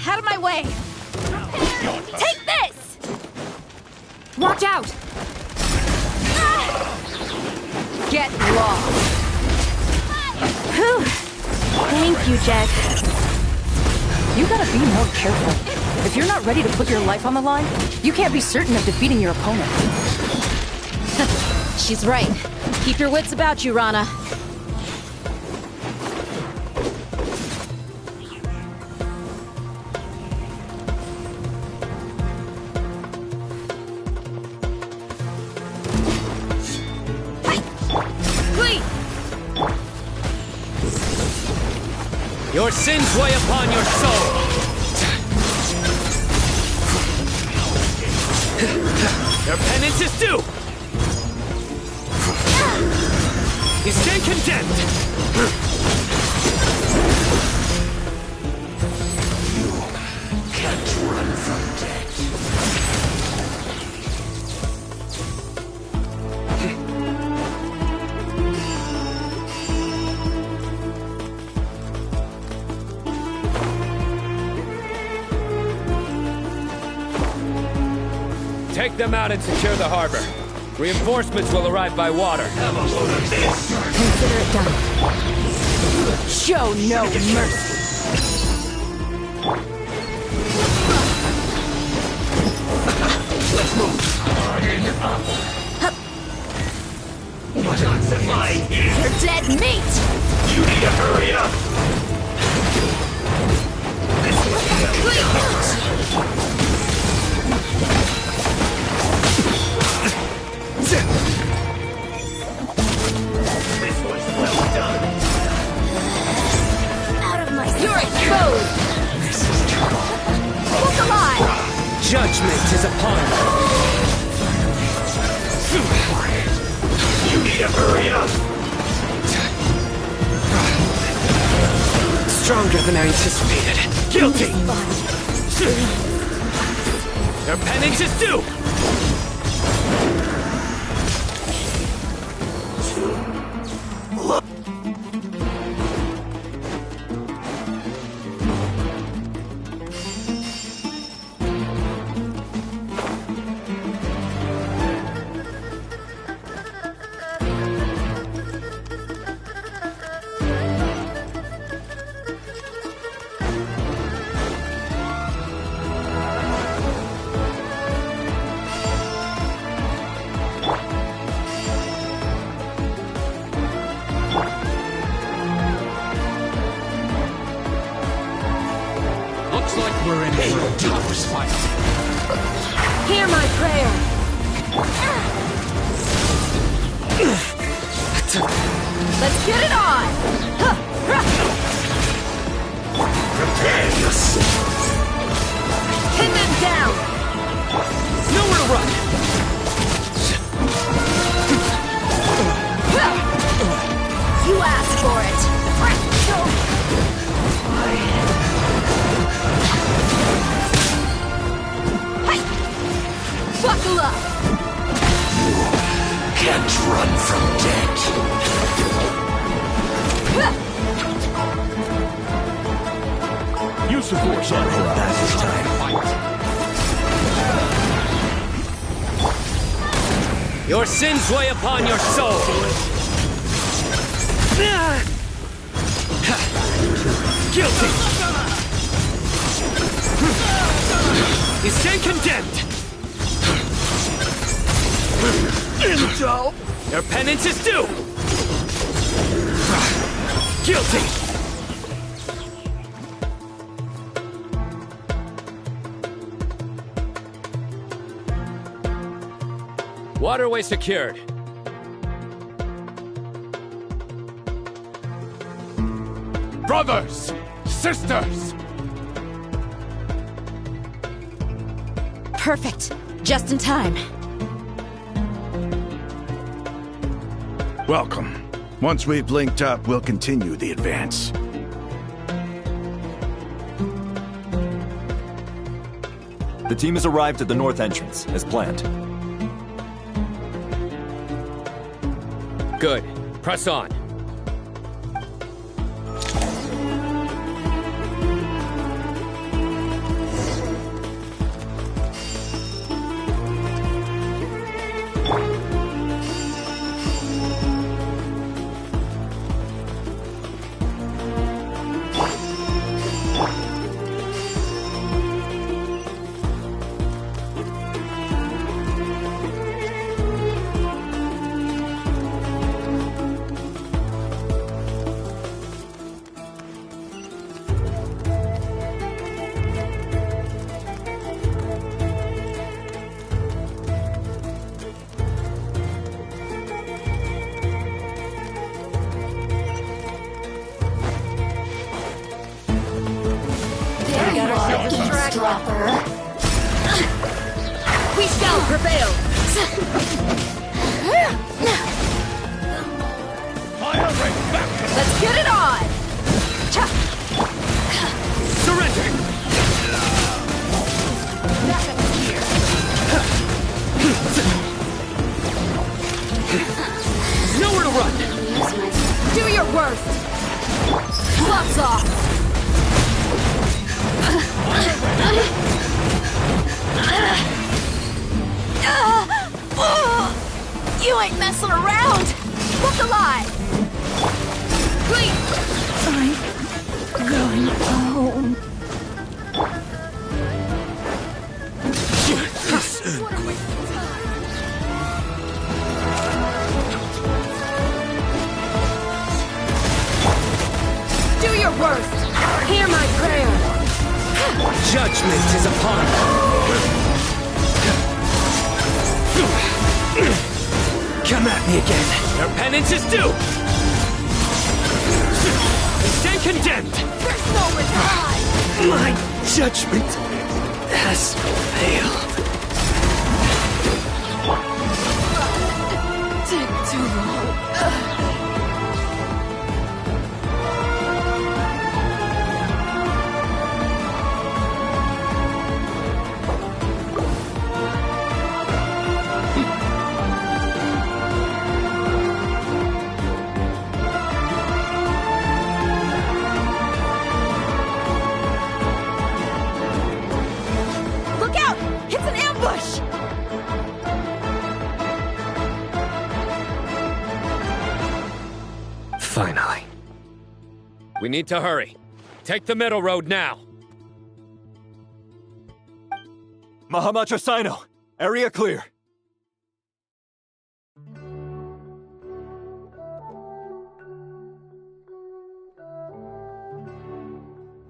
Out of my way! Take this! Watch out! Get lost! Whew. Thank you, Jet. You gotta be more careful. If you're not ready to put your life on the line, you can't be certain of defeating your opponent. She's right. Keep your wits about you, Rana. Your sins weigh upon your soul! Your penance is due! You stand condemned! You can't run from death. Take them out and secure the harbor. Reinforcements will arrive by water. Have a load of this. Consider it done. Show no mercy. Let's move. Up. What's on the line here? You're dead meat! You need to hurry up. This was well done. Out of my... You're exposed! This is terrible. Look alive! Judgment is upon You need to hurry up. Stronger than I anticipated. Guilty! Your penance is due! We're in for a tough fight. Hear my prayer! Let's get it on! Prepare yourself. Pin them down! Nowhere to run! You asked for it! Buckle up! Can't run from death. Use the force on her. That is time. Your sins weigh upon your soul! Guilty! You stand condemned! Your penance is due! Guilty! Waterway secured. Brothers! Sisters! Perfect. Just in time. Welcome. Once we've linked up, we'll continue the advance. The team has arrived at the north entrance, as planned. Good. Press on. eavesdropper. We shall prevail. Fire rate back! Let's get it on. Surrender! Nowhere to run! Do your worst. Gloves off. You ain't messing around. Look alive. Wait. I'm going home. What a waste of time. Do your worst. Hear my prayer. Judgment is upon us. Come at me again. Your penance is due. Stay condemned. There's nowhere to hide. My judgment has failed. Take too long. Look out! It's an ambush! Finally. We need to hurry. Take the middle road now. Mahamacha Sino, area clear.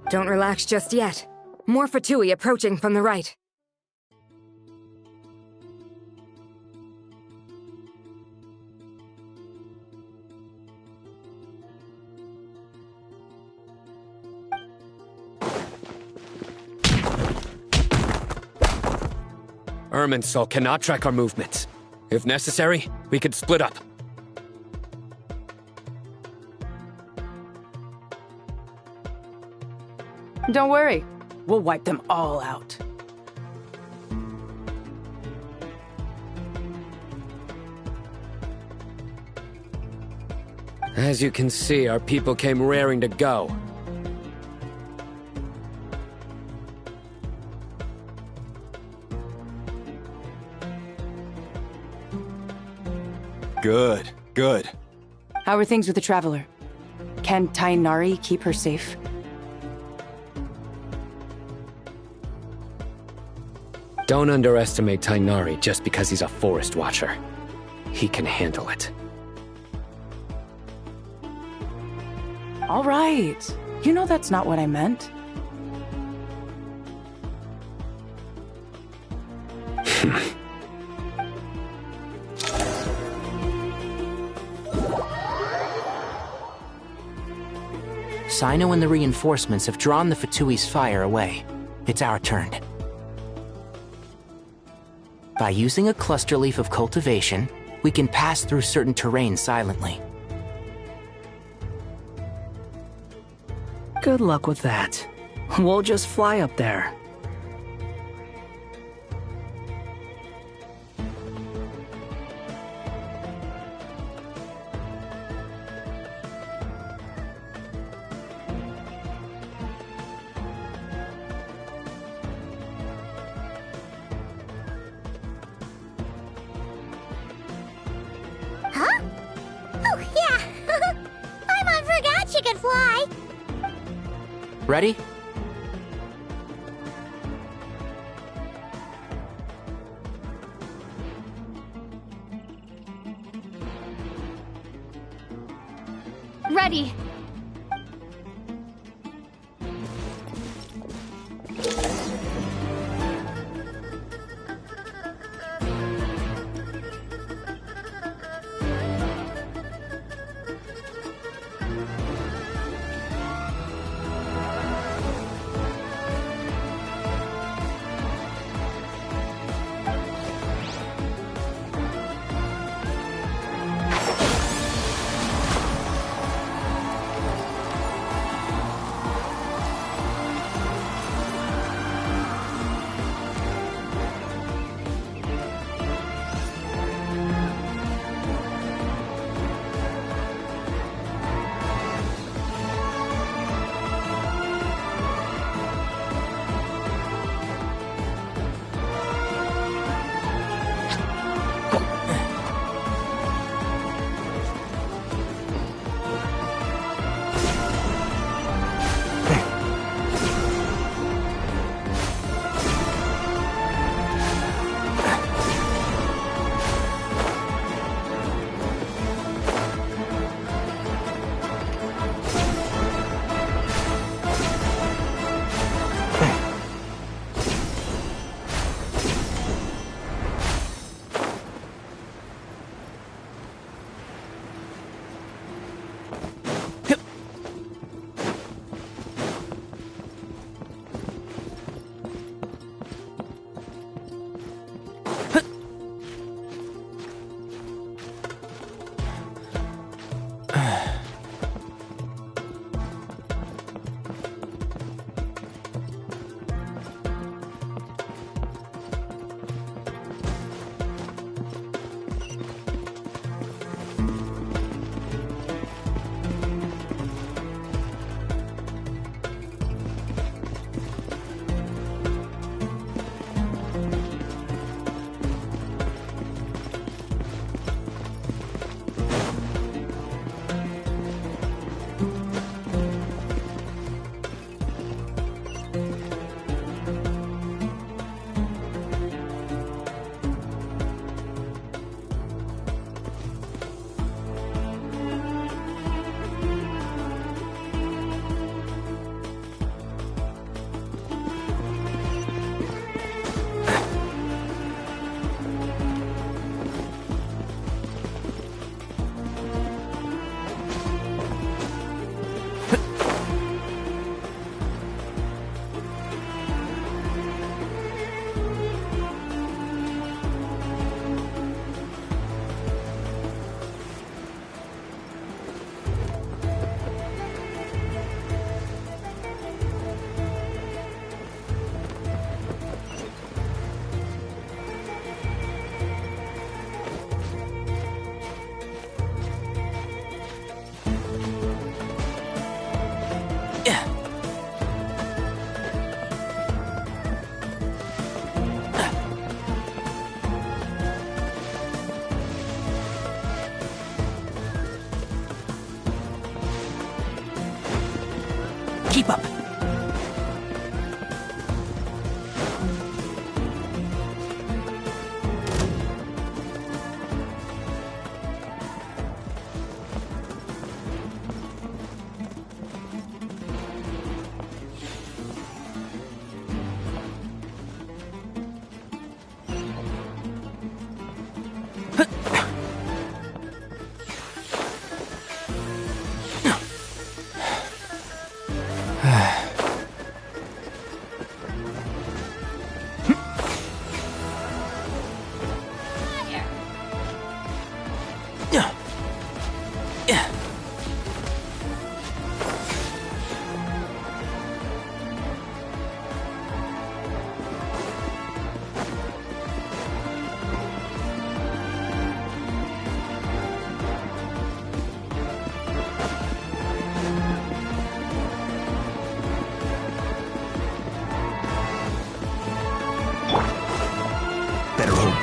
Don't relax just yet. More Fatui approaching from the right. Irminsul cannot track our movements. If necessary, we could split up. Don't worry. We'll wipe them all out. As you can see, our people came raring to go. Good, good. How are things with the Traveler? Can Tainari keep her safe? Don't underestimate Tainari just because he's a forest watcher. He can handle it. All right. You know that's not what I meant. Sino and the reinforcements have drawn the Fatui's fire away. It's our turn. By using a cluster leaf of cultivation, we can pass through certain terrain silently. Good luck with that. We'll just fly up there. Huh? Oh, yeah. Paimon forgot she could fly. Ready? Ready.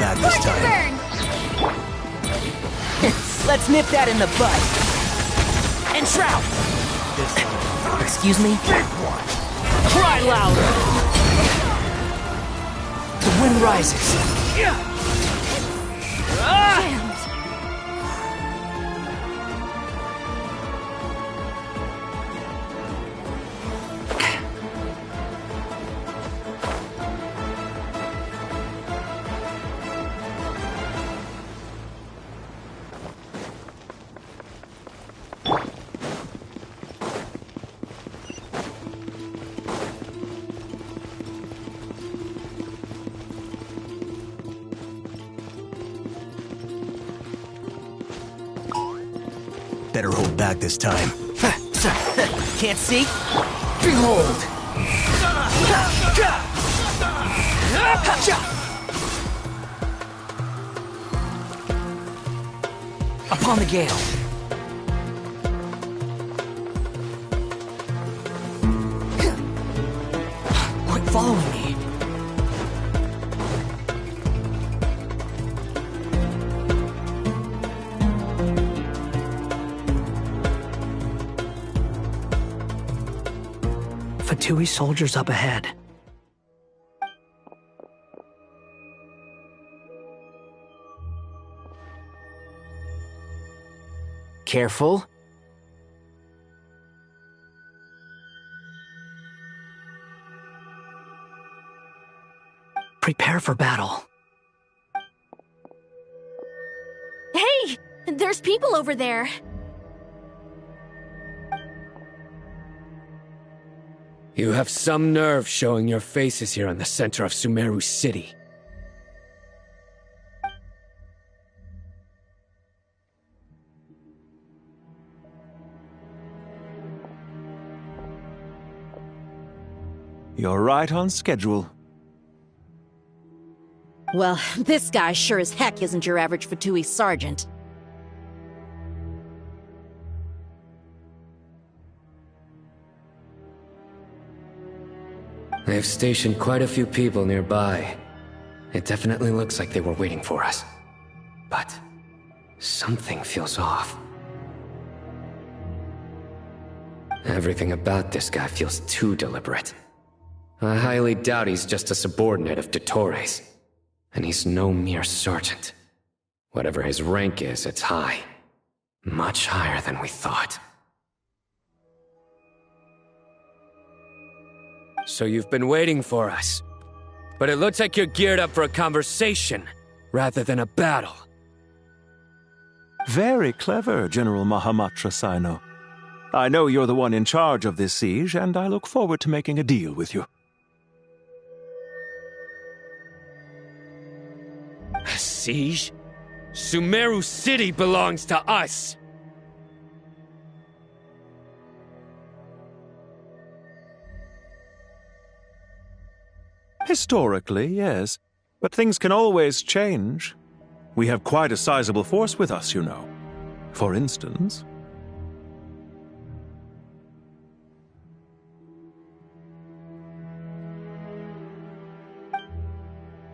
back this time. Burn! Let's nip that in the bud. And shroud! Excuse me? Cry louder! The wind rises. Better hold back this time. Can't see? Behold! Upon the gale. Quit following me. Fatui soldiers up ahead. Careful. Prepare for battle. Hey! There's people over there. You have some nerve showing your faces here in the center of Sumeru City. You're right on schedule. Well, this guy sure as heck isn't your average Fatui sergeant. They've stationed quite a few people nearby. It definitely looks like they were waiting for us. But something feels off. Everything about this guy feels too deliberate. I highly doubt he's just a subordinate of Dottores. And he's no mere sergeant. Whatever his rank is, it's high. Much higher than we thought. So you've been waiting for us. But it looks like you're geared up for a conversation, rather than a battle. Very clever, General Mahamatra Sino. I know you're the one in charge of this siege, and I look forward to making a deal with you. A siege? Sumeru City belongs to us! Historically, yes. But things can always change. We have quite a sizable force with us, you know. For instance...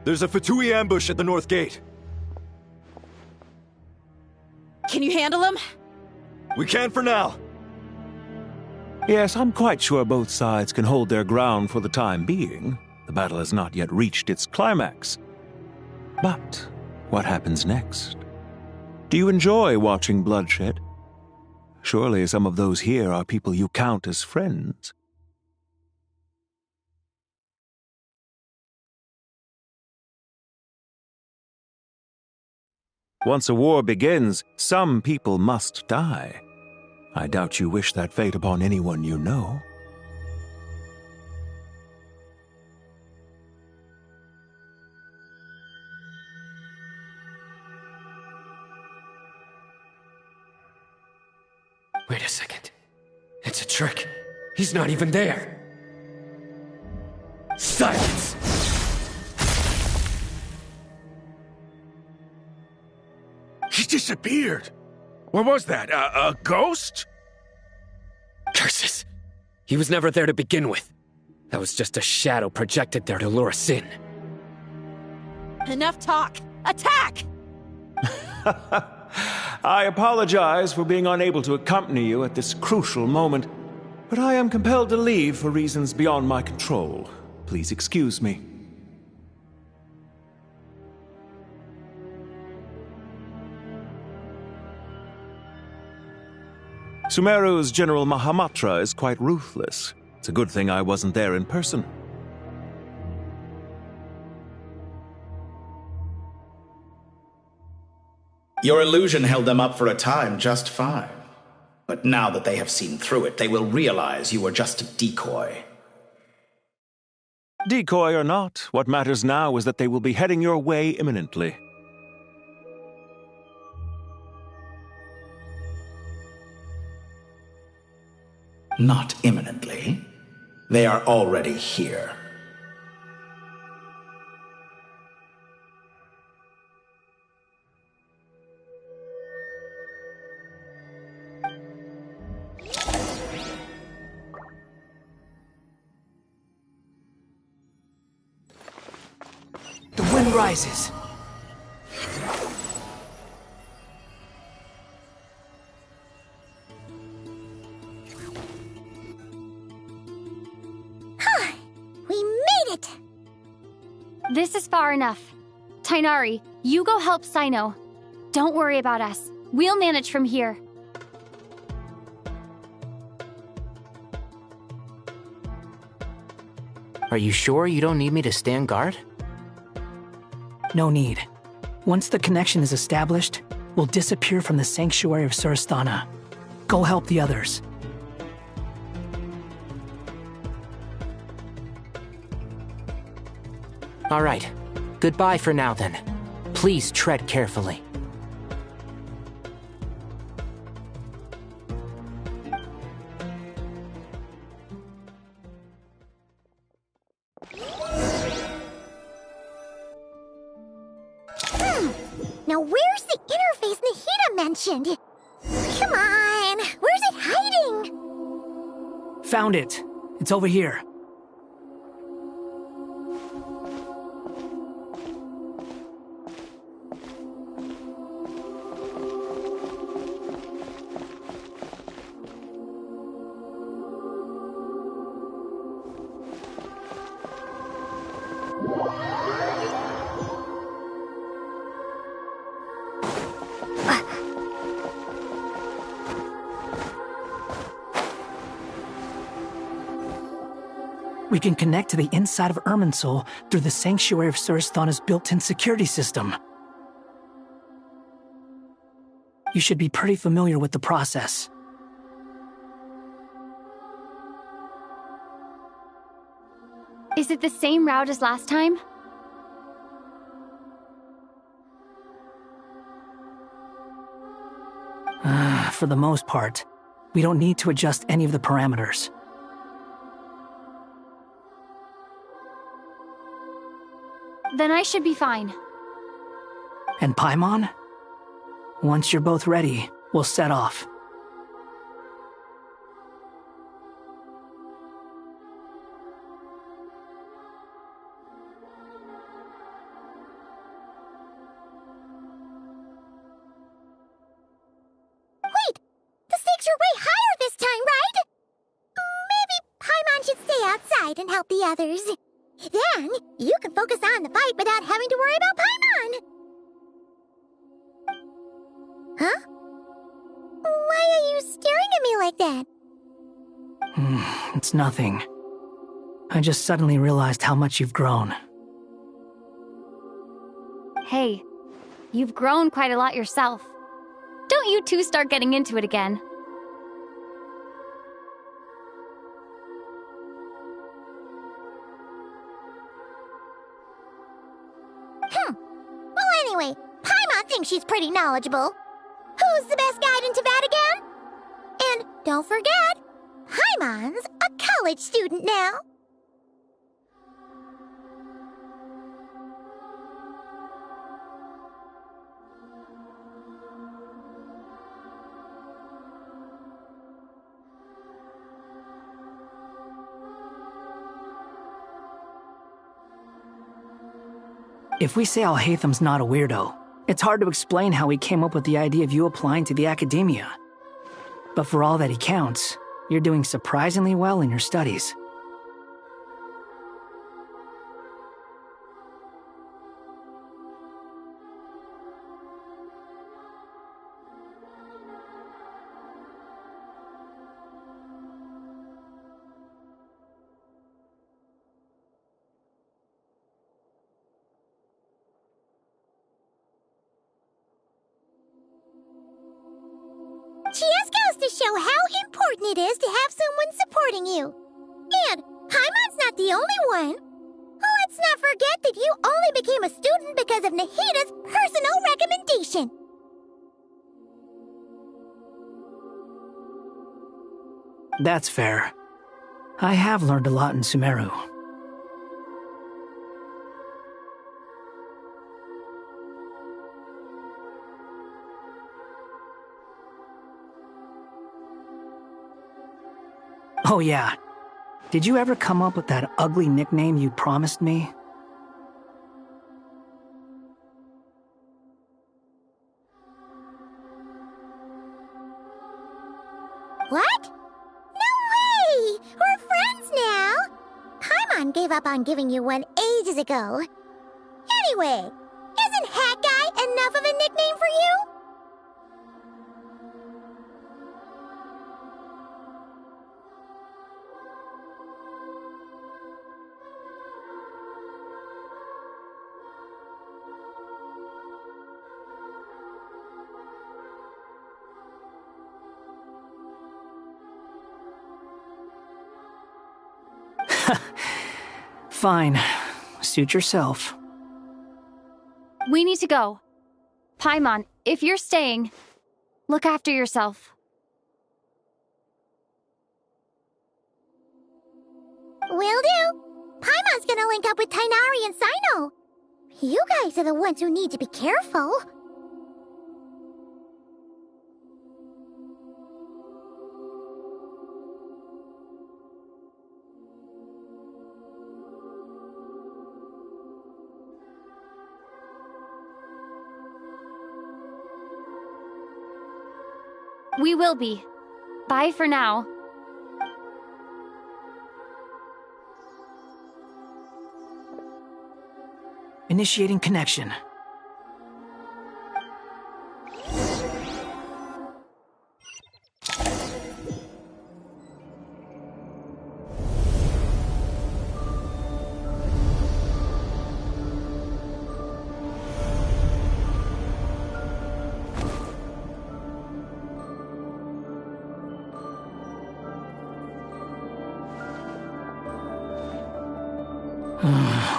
There's a Fatui ambush at the north gate. Can you handle him? We can for now. Yes, I'm quite sure both sides can hold their ground for the time being. The battle has not yet reached its climax. But what happens next? Do you enjoy watching bloodshed? Surely some of those here are people you count as friends. Once a war begins, some people must die. I doubt you wish that fate upon anyone you know. Wait a second. It's a trick. He's not even there. Silence! He disappeared. What was that? A ghost? Curses! He was never there to begin with. That was just a shadow projected there to lure us in. Enough talk. Attack! I apologize for being unable to accompany you at this crucial moment, but I am compelled to leave for reasons beyond my control. Please excuse me. Sumeru's General Mahamatra is quite ruthless. It's a good thing I wasn't there in person. Your illusion held them up for a time just fine. But now that they have seen through it, they will realize you were just a decoy. Decoy or not, what matters now is that they will be heading your way imminently. Not imminently. They are already here. The wind rises. We made it! This is far enough. Tainari, you go help Sino. Don't worry about us. We'll manage from here. Are you sure you don't need me to stand guard? No need. Once the connection is established, we'll disappear from the sanctuary of Surasthana. Go help the others. All right. Goodbye for now, then. Please tread carefully. Now where's the interface Nahida mentioned? Come on, where's it hiding? Found it. It's over here. We can connect to the inside of Irminsul through the Sanctuary of Surasthana's built-in security system. You should be pretty familiar with the process. Is it the same route as last time? For the most part, we don't need to adjust any of the parameters. Then I should be fine. And Paimon? Once you're both ready, we'll set off. Wait! The stakes are way higher this time, right? Maybe Paimon should stay outside and help the others. Then, you can focus on the fight without having to worry about Paimon! Huh? Why are you staring at me like that? It's nothing. I just suddenly realized how much you've grown. Hey, you've grown quite a lot yourself. Don't you two start getting into it again. Well, anyway, Paimon thinks she's pretty knowledgeable. Who's the best guide in Teyvat again? And don't forget, Paimon's a college student now. If we say Alhatham's not a weirdo, it's hard to explain how he came up with the idea of you applying to the academia. But for all that he counts, you're doing surprisingly well in your studies. Just goes to show how important it is to have someone supporting you. And Paimon's not the only one. Let's not forget that you only became a student because of Nahida's personal recommendation. That's fair. I have learned a lot in Sumeru. Oh yeah. Did you ever come up with that ugly nickname you promised me? What? No way! We're friends now! Paimon gave up on giving you one ages ago. Anyway, isn't Hat Guy enough of a nickname for you? Fine. Suit yourself. We need to go. Paimon, if you're staying, look after yourself. Will do. Paimon's gonna link up with Tainari and Sino. You guys are the ones who need to be careful. We will be. Bye for now. Initiating connection.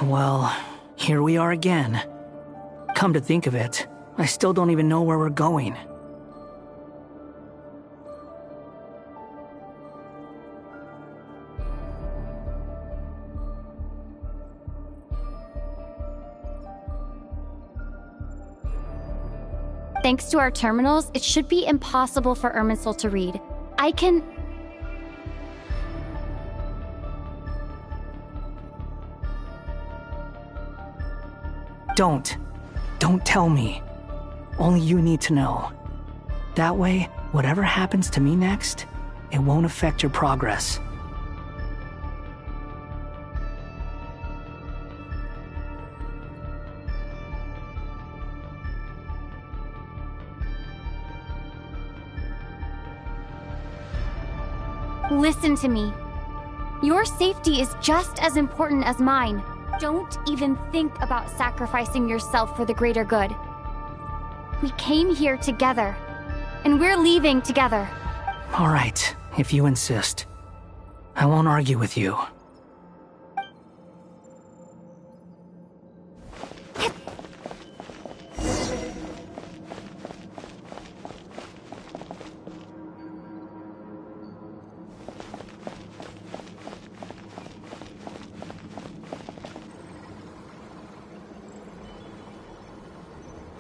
Well, here we are again. Come to think of it, I still don't even know where we're going. Thanks to our terminals, it should be impossible for Irminsul to read. I can... Don't tell me. Only you need to know. That way, whatever happens to me next, it won't affect your progress. Listen to me. Your safety is just as important as mine. Don't even think about sacrificing yourself for the greater good. We came here together, and we're leaving together. All right, if you insist. I won't argue with you.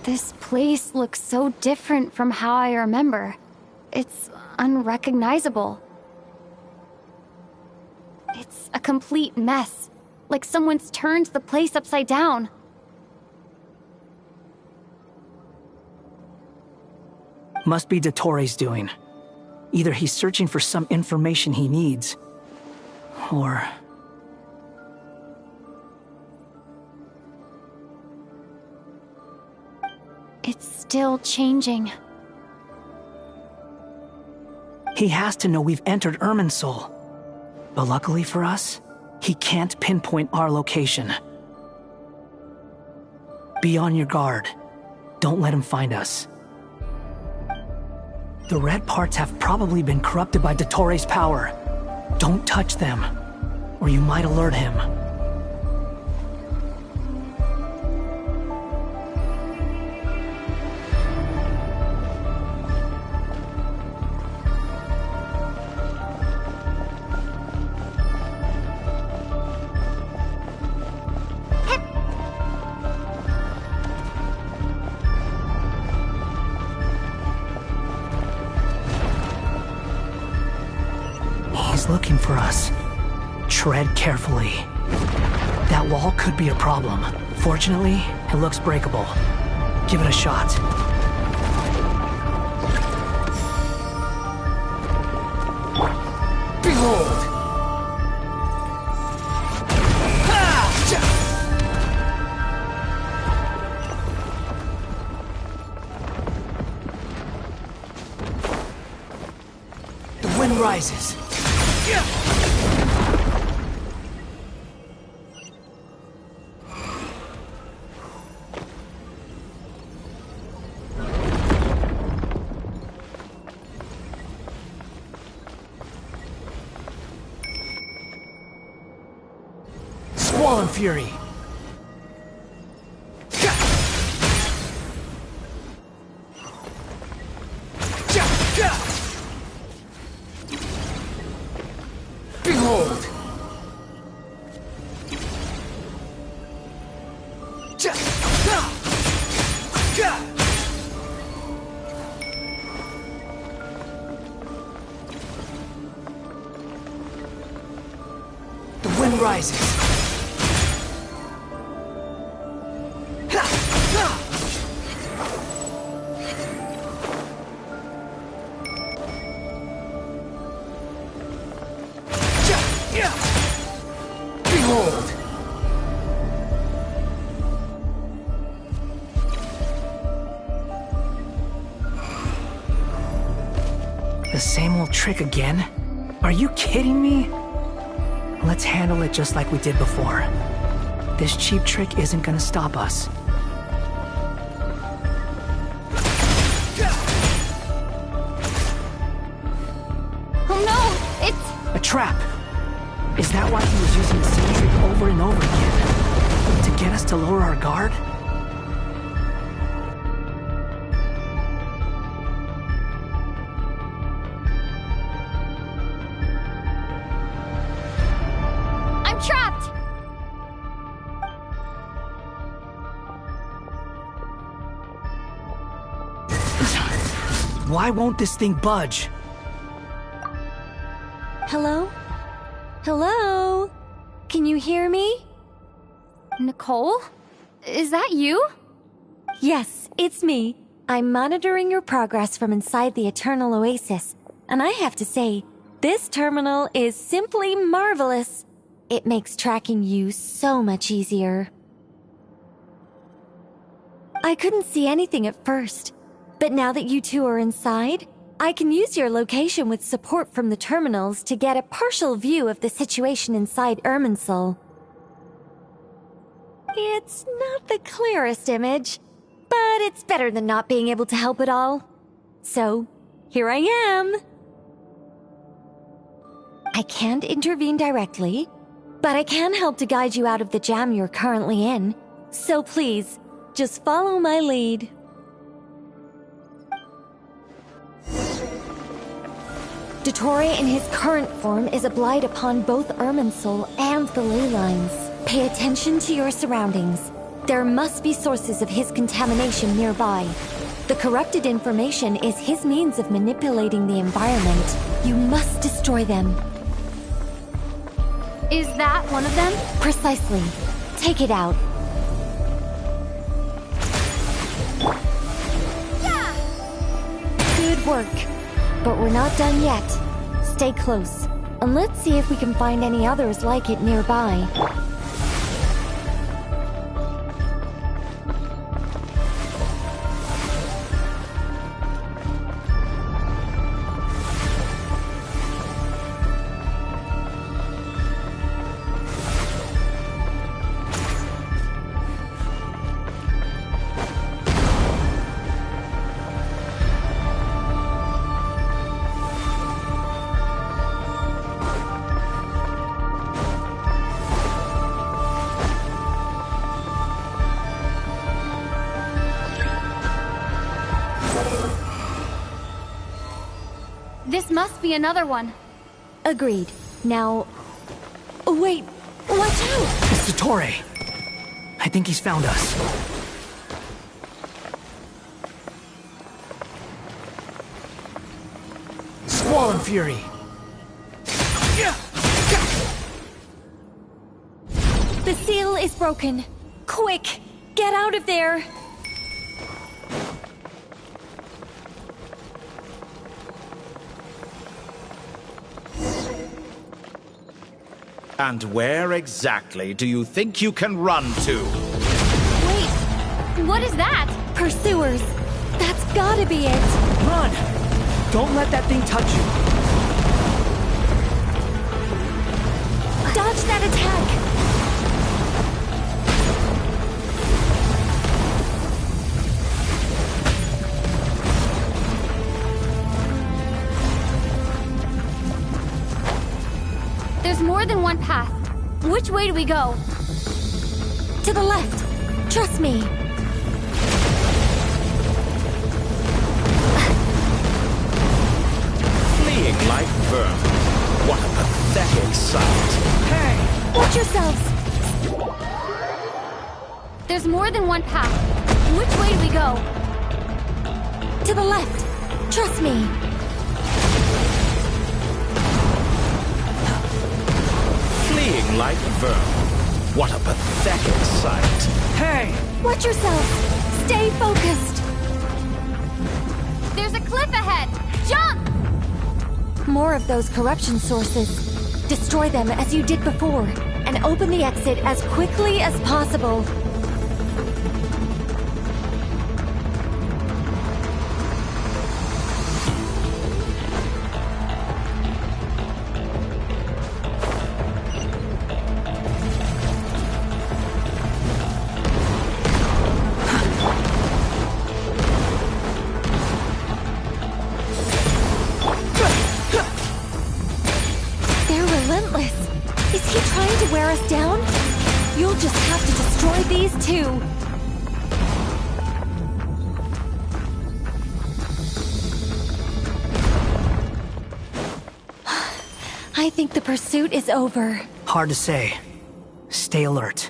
This place looks so different from how I remember. It's unrecognizable. It's a complete mess, like someone's turned the place upside down. Must be Dottore doing. Either he's searching for some information he needs, or... It's still changing. He has to know we've entered Irminsul. But luckily for us, he can't pinpoint our location. Be on your guard. Don't let him find us. The red parts have probably been corrupted by Dottore's power. Don't touch them, or you might alert him. He's looking for us. Tread carefully. That wall could be a problem. Fortunately, it looks breakable. Give it a shot. Behold! The wind rises. Swollen Fury. Behold! The wind rises. Behold! The same old trick again? Are you kidding me? Let's handle it just like we did before. This cheap trick isn't gonna stop us. Oh no! It's... A trap! Is that why he was using the same trick over and over again? To get us to lower our guard? I'm trapped! Why won't this thing budge? Hello? Hello? Can you hear me? Nicole? Is that you? Yes, it's me. I'm monitoring your progress from inside the Eternal Oasis, and I have to say, this terminal is simply marvelous. It makes tracking you so much easier. I couldn't see anything at first, but now that you two are inside, I can use your location with support from the terminals to get a partial view of the situation inside Irminsul. It's not the clearest image, but it's better than not being able to help at all. So, here I am. I can't intervene directly, but I can help to guide you out of the jam you're currently in. So please, just follow my lead. Dottore in his current form is a blight upon both Irminsul and the ley lines. Pay attention to your surroundings. There must be sources of his contamination nearby. The corrupted information is his means of manipulating the environment. You must destroy them. Is that one of them? Precisely. Take it out. Good work. But we're not done yet. Stay close. And let's see if we can find any others like it nearby. This must be another one. Agreed. Now... Wait! Watch out! It's Dottore. I think he's found us. Squall and Fury. The seal is broken. Quick! Get out of there! And where exactly do you think you can run to? Wait, what is that? Pursuers! That's gotta be it! Run! Don't let that thing touch you. Dodge that attack! There's more than one path. Which way do we go? To the left! Trust me! Fleeing like vermin. What a pathetic sight. Hey! Watch yourselves! There's more than one path. Which way do we go? To the left! Trust me! Fleeing like vermin. What a pathetic sight. Hey! Watch yourselves! Stay focused! There's a cliff ahead! Jump! More of those corruption sources. Destroy them as you did before, and open the exit as quickly as possible. Is he trying to wear us down? You'll just have to destroy these too. I think the pursuit is over. Hard to say. Stay alert.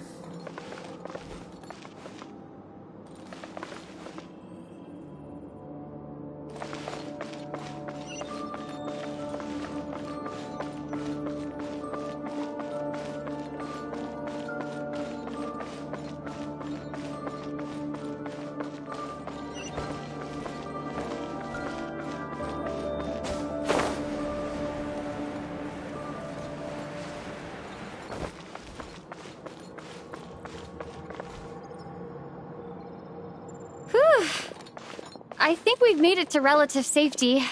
I think we've made it to relative safety.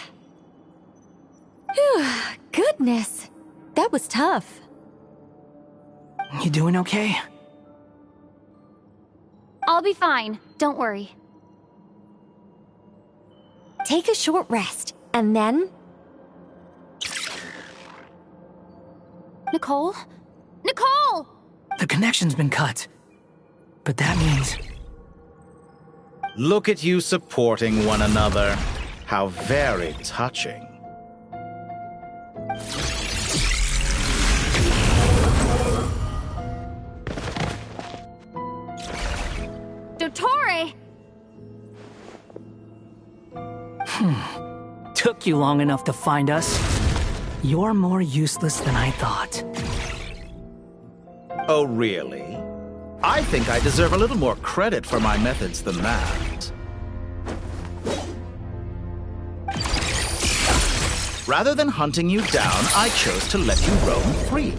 Phew, goodness. That was tough. You doing okay? I'll be fine. Don't worry. Take a short rest, and then... Nicole? Nicole! The connection's been cut. But that means... Look at you supporting one another. How very touching. Dottore! Took you long enough to find us. You're more useless than I thought. Oh, really? I think I deserve a little more credit for my methods than that. Rather than hunting you down, I chose to let you roam free.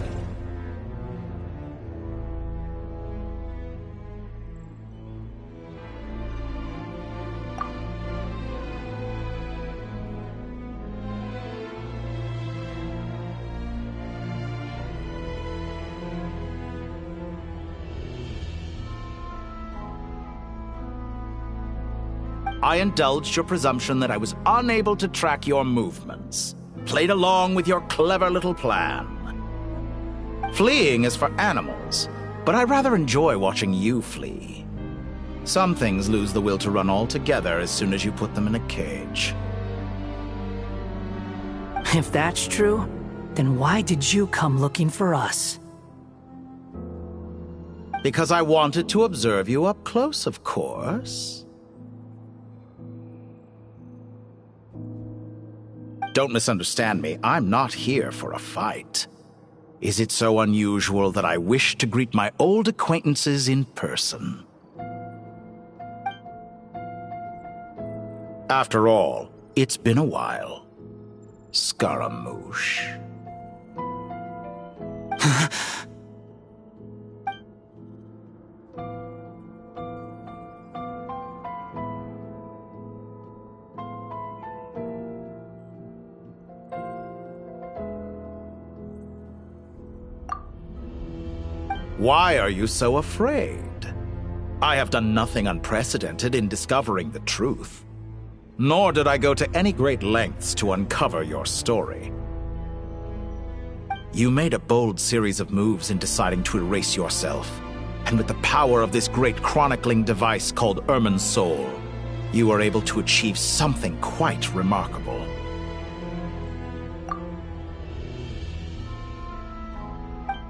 I indulged your presumption that I was unable to track your movements. Played along with your clever little plan. Fleeing is for animals, but I rather enjoy watching you flee. Some things lose the will to run altogether as soon as you put them in a cage. If that's true, then why did you come looking for us? Because I wanted to observe you up close, of course. Don't misunderstand me. I'm not here for a fight. Is it so unusual that I wish to greet my old acquaintances in person? After all, it's been a while. Scaramouche. Why are you so afraid? I have done nothing unprecedented in discovering the truth. Nor did I go to any great lengths to uncover your story. You made a bold series of moves in deciding to erase yourself. And with the power of this great chronicling device called Irmin's Soul, you were able to achieve something quite remarkable.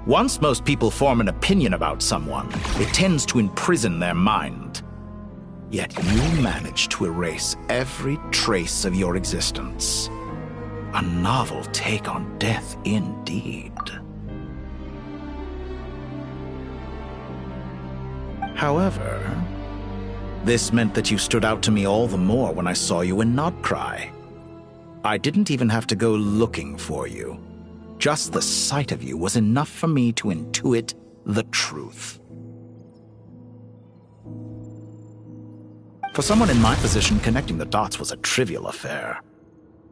Once most people form an opinion about someone, it tends to imprison their mind. Yet you managed to erase every trace of your existence. A novel take on death indeed. However, this meant that you stood out to me all the more when I saw you in Nodcry. I didn't even have to go looking for you. Just the sight of you was enough for me to intuit the truth. For someone in my position, connecting the dots was a trivial affair.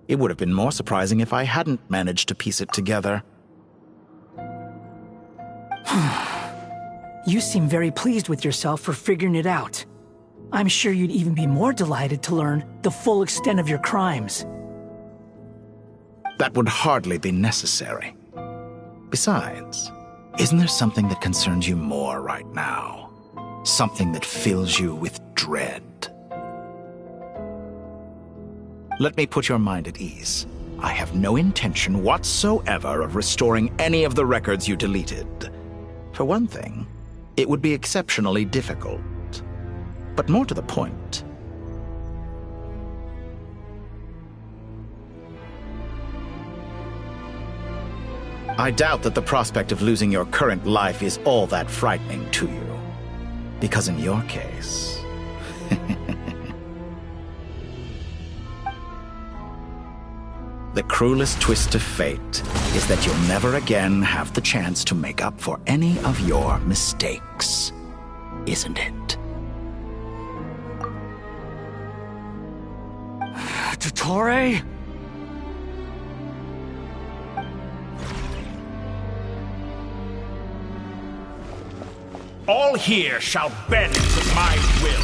It would have been more surprising if I hadn't managed to piece it together. You seem very pleased with yourself for figuring it out. I'm sure you'd even be more delighted to learn the full extent of your crimes. That would hardly be necessary. Besides, isn't there something that concerns you more right now? Something that fills you with dread? Let me put your mind at ease. I have no intention whatsoever of restoring any of the records you deleted. For one thing, it would be exceptionally difficult. But more to the point, I doubt that the prospect of losing your current life is all that frightening to you. Because in your case... the cruelest twist of fate is that you'll never again have the chance to make up for any of your mistakes. Isn't it? Dottore? All here shall bend to my will.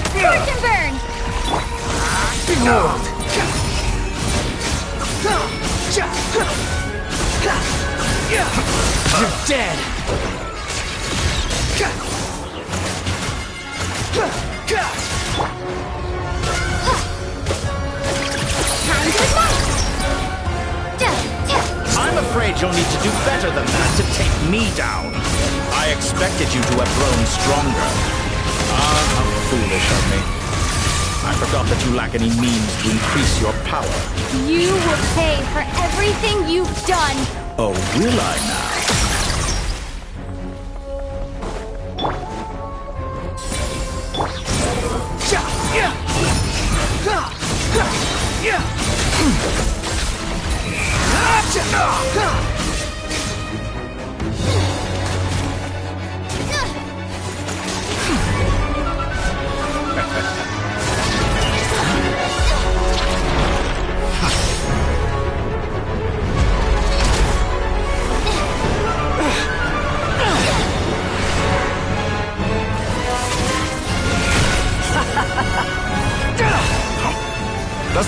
Scorch and burn! Behold! You're dead! I'm afraid you'll need to do better than that to take me down. I expected you to have grown stronger. Ah, how foolish of me. I forgot that you lack any means to increase your power. You will pay for everything you've done. Oh, will I now? Does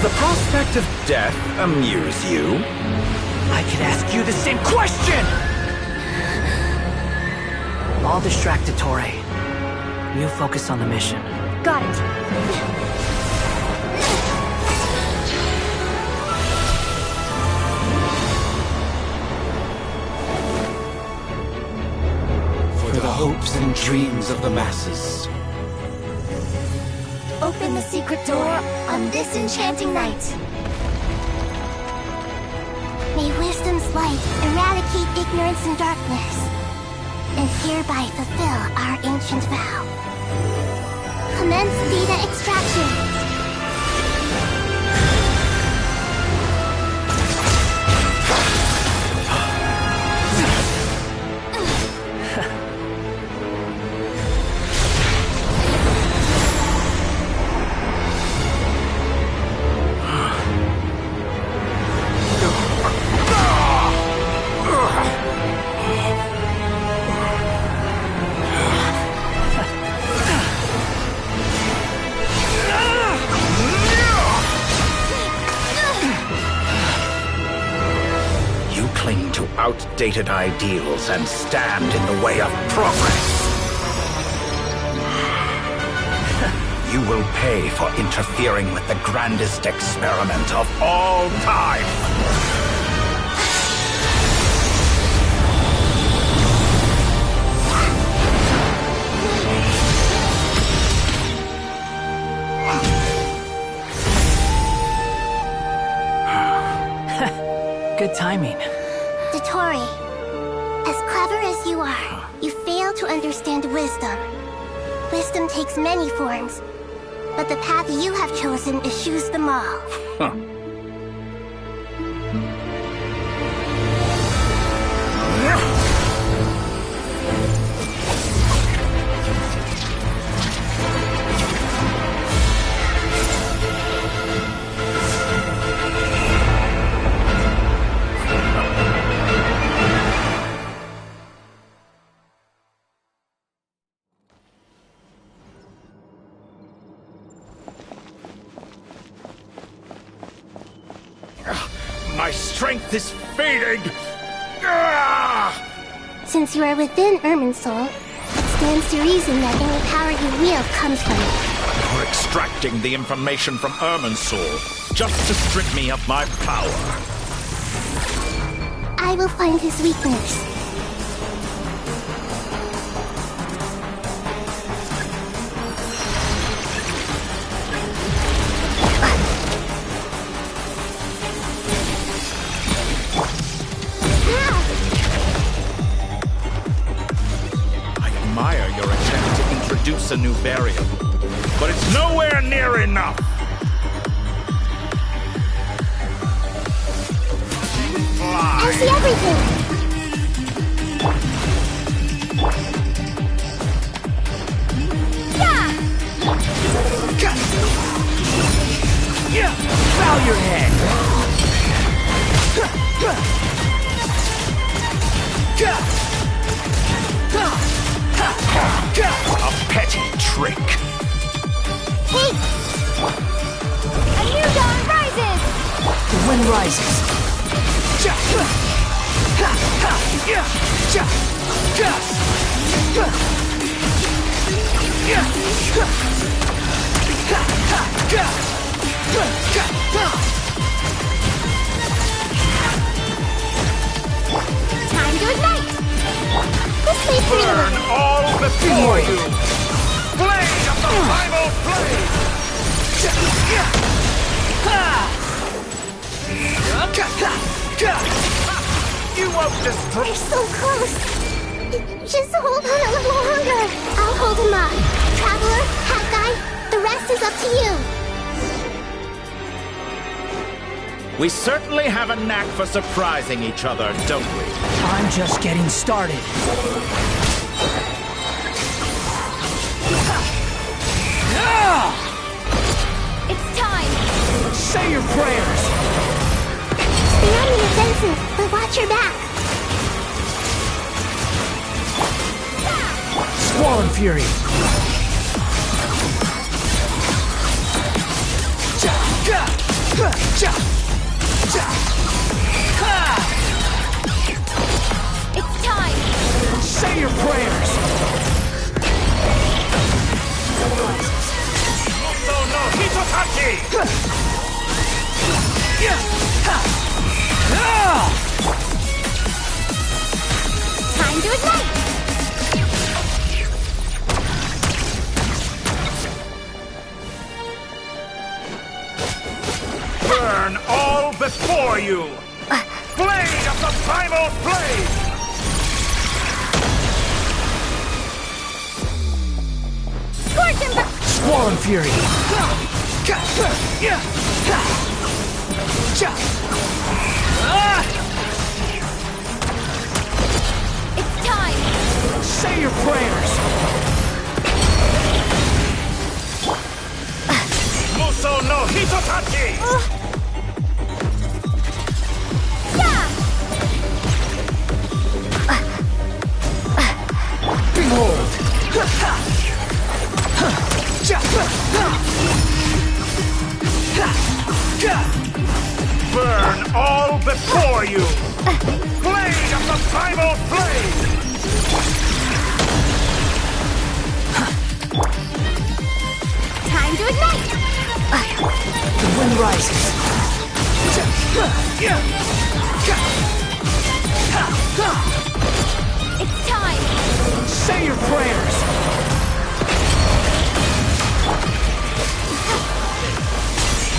the prospect of death amuse you? I can ask you the same question! I'll distract Dottore. You focus on the mission. Got it. For the hopes and dreams of the masses. Open the secret door on this enchanting night. May wisdom's light eradicate ignorance and darkness, and hereby fulfill our ancient vow. Commence data extraction. Outdated ideals and stand in the way of progress. You will pay for interfering with the grandest experiment of all time. Good timing. Dottore, as clever as you are, you fail to understand wisdom. Wisdom takes many forms, but the path you have chosen eschews them all. Huh. My strength is fading! Since you are within Irminsul, it stands to reason that any power you wield comes from it. You're extracting the information from Irminsul just to strip me of my power. I will find his weakness. Introduce a new variable, but it's nowhere near enough. Fly. I see everything. Yeah! Bow your head. A petty trick. Hey! A new dawn rises! The wind rises. Time to ignite! This way, Burn all before you! Blade of the primal blade! You won't destroy. We're so close! Just hold on a little longer! I'll hold him up. Traveler, Hat Guy, the rest is up to you! We certainly have a knack for surprising each other, don't we? I'm just getting started. It's time! Say your prayers! Stay on the offensive, but watch your back. Squall Fury! It's time! Say your prayers! Muso no Hitotachi! Time to ignite! Burn all before you! Blade of the primal blade! Scorch him! Squall Fury! It's time! Say your prayers! Muso no Hitotachi! Behold! Burn all before you! Blade of the primal blade! Time to ignite! The wind rises. It's time! Say your prayers!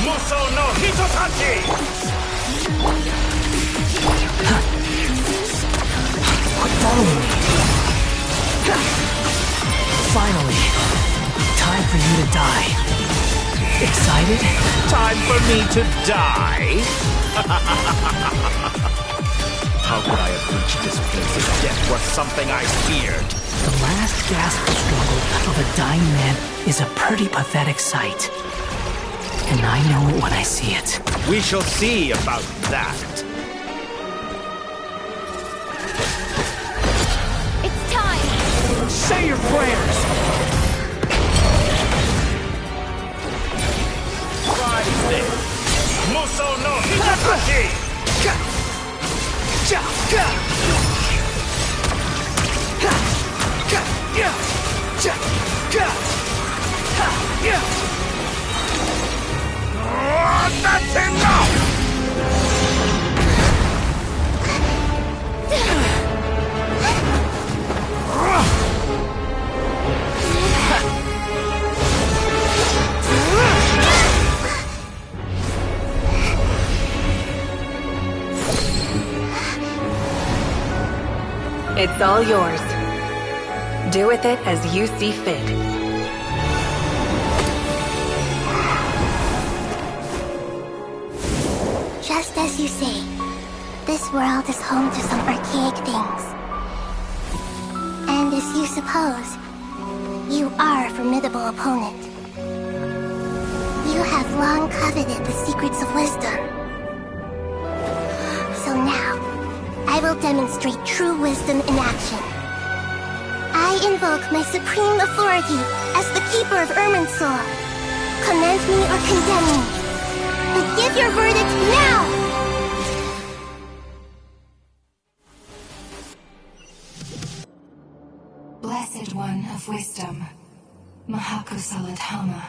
Muso no Hitotachi! Follow me. Finally, time for you to die. Excited? Time for me to die? How could I have reached this place if death were something I feared? The last gasp struggle of a dying man is a pretty pathetic sight. And I know it when I see it. We shall see about that. It's time! Say your prayers! Try this! Muso no Hitotachi! That's enough! It's all yours. Do with it as you see fit. Just as you say, this world is home to some archaic things. And as you suppose, you are a formidable opponent. You have long coveted the secrets of wisdom. So now, I will demonstrate true wisdom in action. I invoke my supreme authority as the keeper of Irminsul. Commend me or condemn me, but give your verdict now! Blessed One of Wisdom, Mahakusaladhama,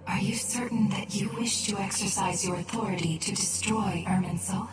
are you certain that you wish to exercise your authority to destroy Irminsul?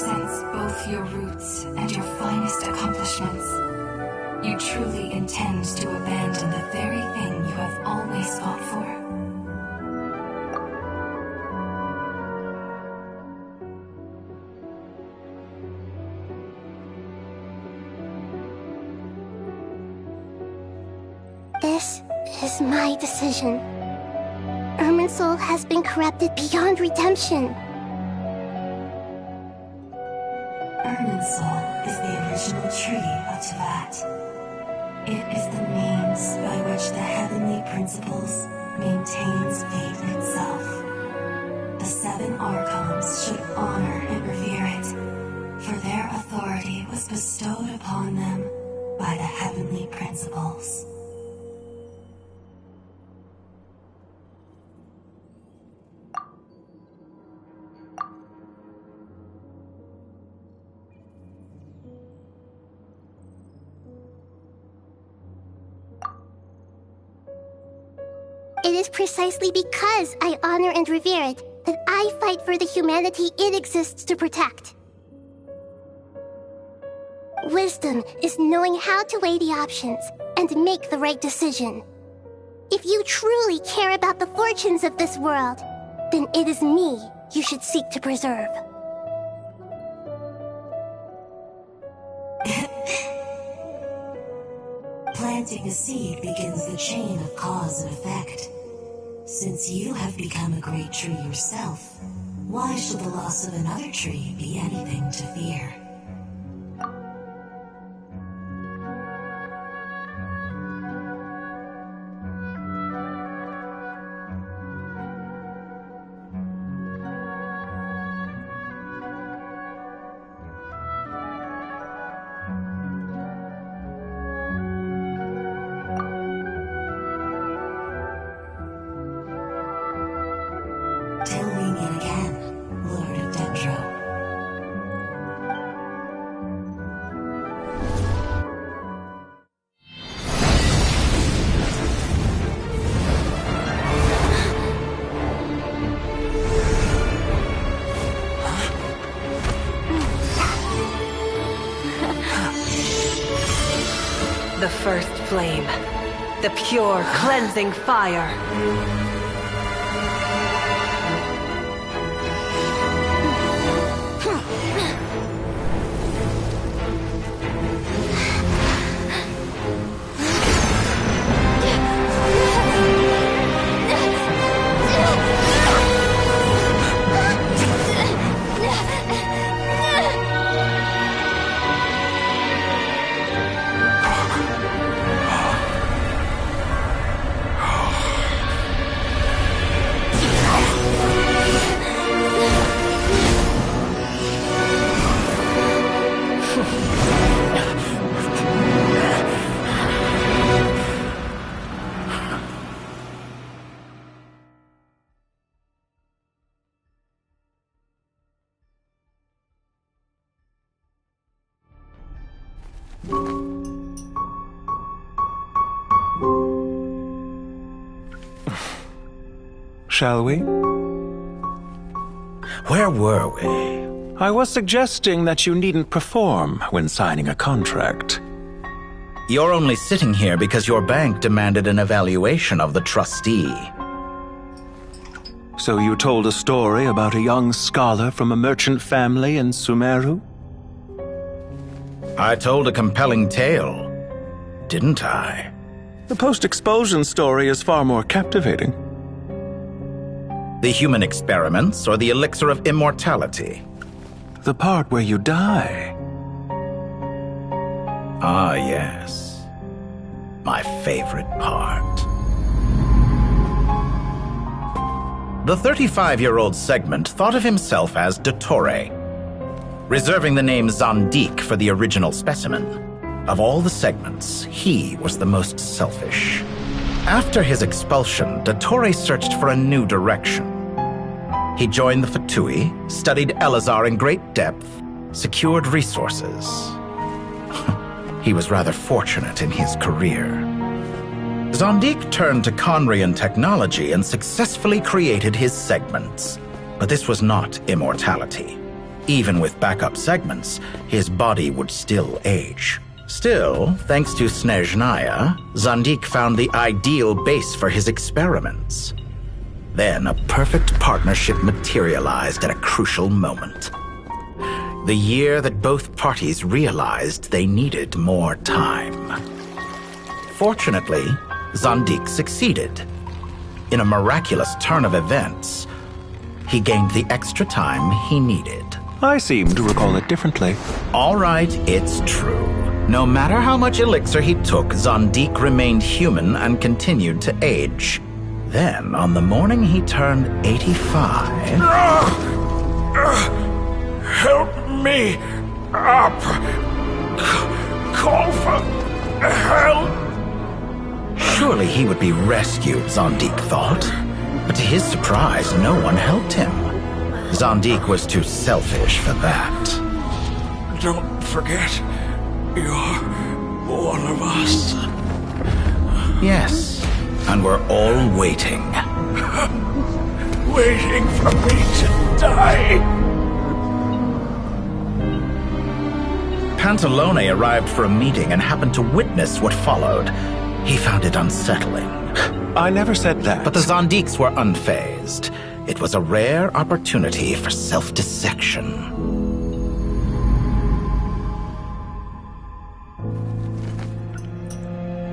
represents both your roots and your finest accomplishments. You truly intend to abandon the very thing you have always fought for. This is my decision. Irminsul has been corrupted beyond redemption. Irminsul is the original tree of Tevat. It is the means by which the heavenly principles maintains fate itself. The 7 Archons should honor and revere it, for their authority was bestowed upon them by the heavenly principles. It is precisely because I honor and revere it that I fight for the humanity it exists to protect. Wisdom is knowing how to weigh the options and make the right decision. If you truly care about the fortunes of this world, then it is me you should seek to preserve. Planting a seed begins the chain of cause and effect. Since you have become a great tree yourself, why should the loss of another tree be anything to fear? Till we meet again, Lord of Dendro. The first flame. The pure, cleansing fire. Shall we? Where were we? I was suggesting that you needn't perform when signing a contract. You're only sitting here because your bank demanded an evaluation of the trustee. So you told a story about a young scholar from a merchant family in Sumeru? I told a compelling tale, didn't I? The post-expulsion story is far more captivating. The human experiments or the elixir of immortality? The part where you die. Ah, yes. My favorite part. The 35-year-old Segment thought of himself as Dottore, reserving the name Zondique for the original specimen. Of all the Segments, he was the most selfish. After his expulsion, Dottore searched for a new direction. He joined the Fatui, studied Elazar in great depth, secured resources. He was rather fortunate in his career. Zondique turned to Conrian technology and successfully created his Segments. But this was not immortality. Even with backup segments, his body would still age. Still, thanks to Snezhnaya, Zandik found the ideal base for his experiments. Then a perfect partnership materialized at a crucial moment. The year that both parties realized they needed more time. Fortunately, Zandik succeeded. In a miraculous turn of events, he gained the extra time he needed. I seem to recall it differently. All right, it's true. No matter how much elixir he took, Zandik remained human and continued to age. Then, on the morning he turned 85... Help me up! Call for help! Surely he would be rescued, Zandik thought. But to his surprise, no one helped him. Zandik was too selfish for that. Don't forget, you're one of us. Yes, and we're all waiting. Waiting for me to die. Pantalone arrived for a meeting and happened to witness what followed. He found it unsettling. I never said that. But the Zandiks were unfazed. It was a rare opportunity for self-dissection.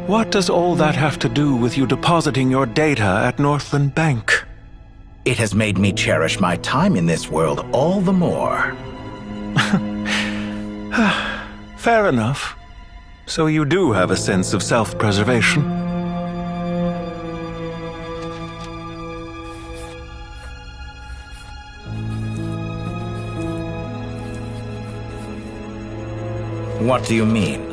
What does all that have to do with you depositing your data at Northland Bank? It has made me cherish my time in this world all the more. Fair enough. So you do have a sense of self-preservation. What do you mean?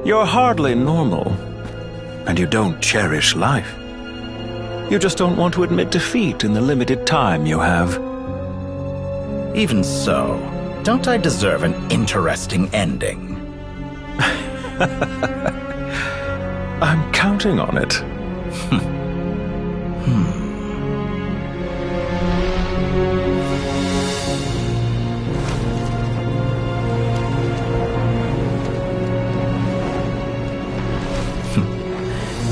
You're hardly normal, and you don't cherish life. You just don't want to admit defeat in the limited time you have. Even so, don't I deserve an interesting ending? I'm counting on it.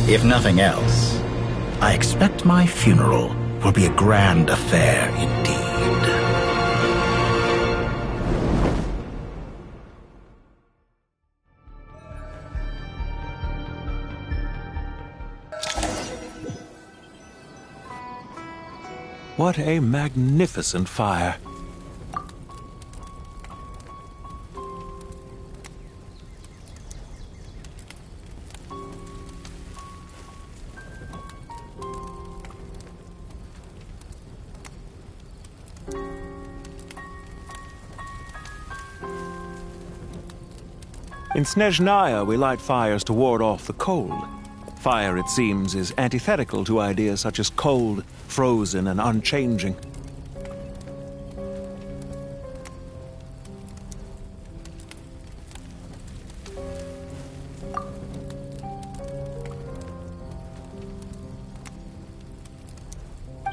If nothing else, I expect my funeral will be a grand affair indeed. What a magnificent fire. In Snezhnaya, we light fires to ward off the cold. Fire, it seems, is antithetical to ideas such as cold, frozen, and unchanging.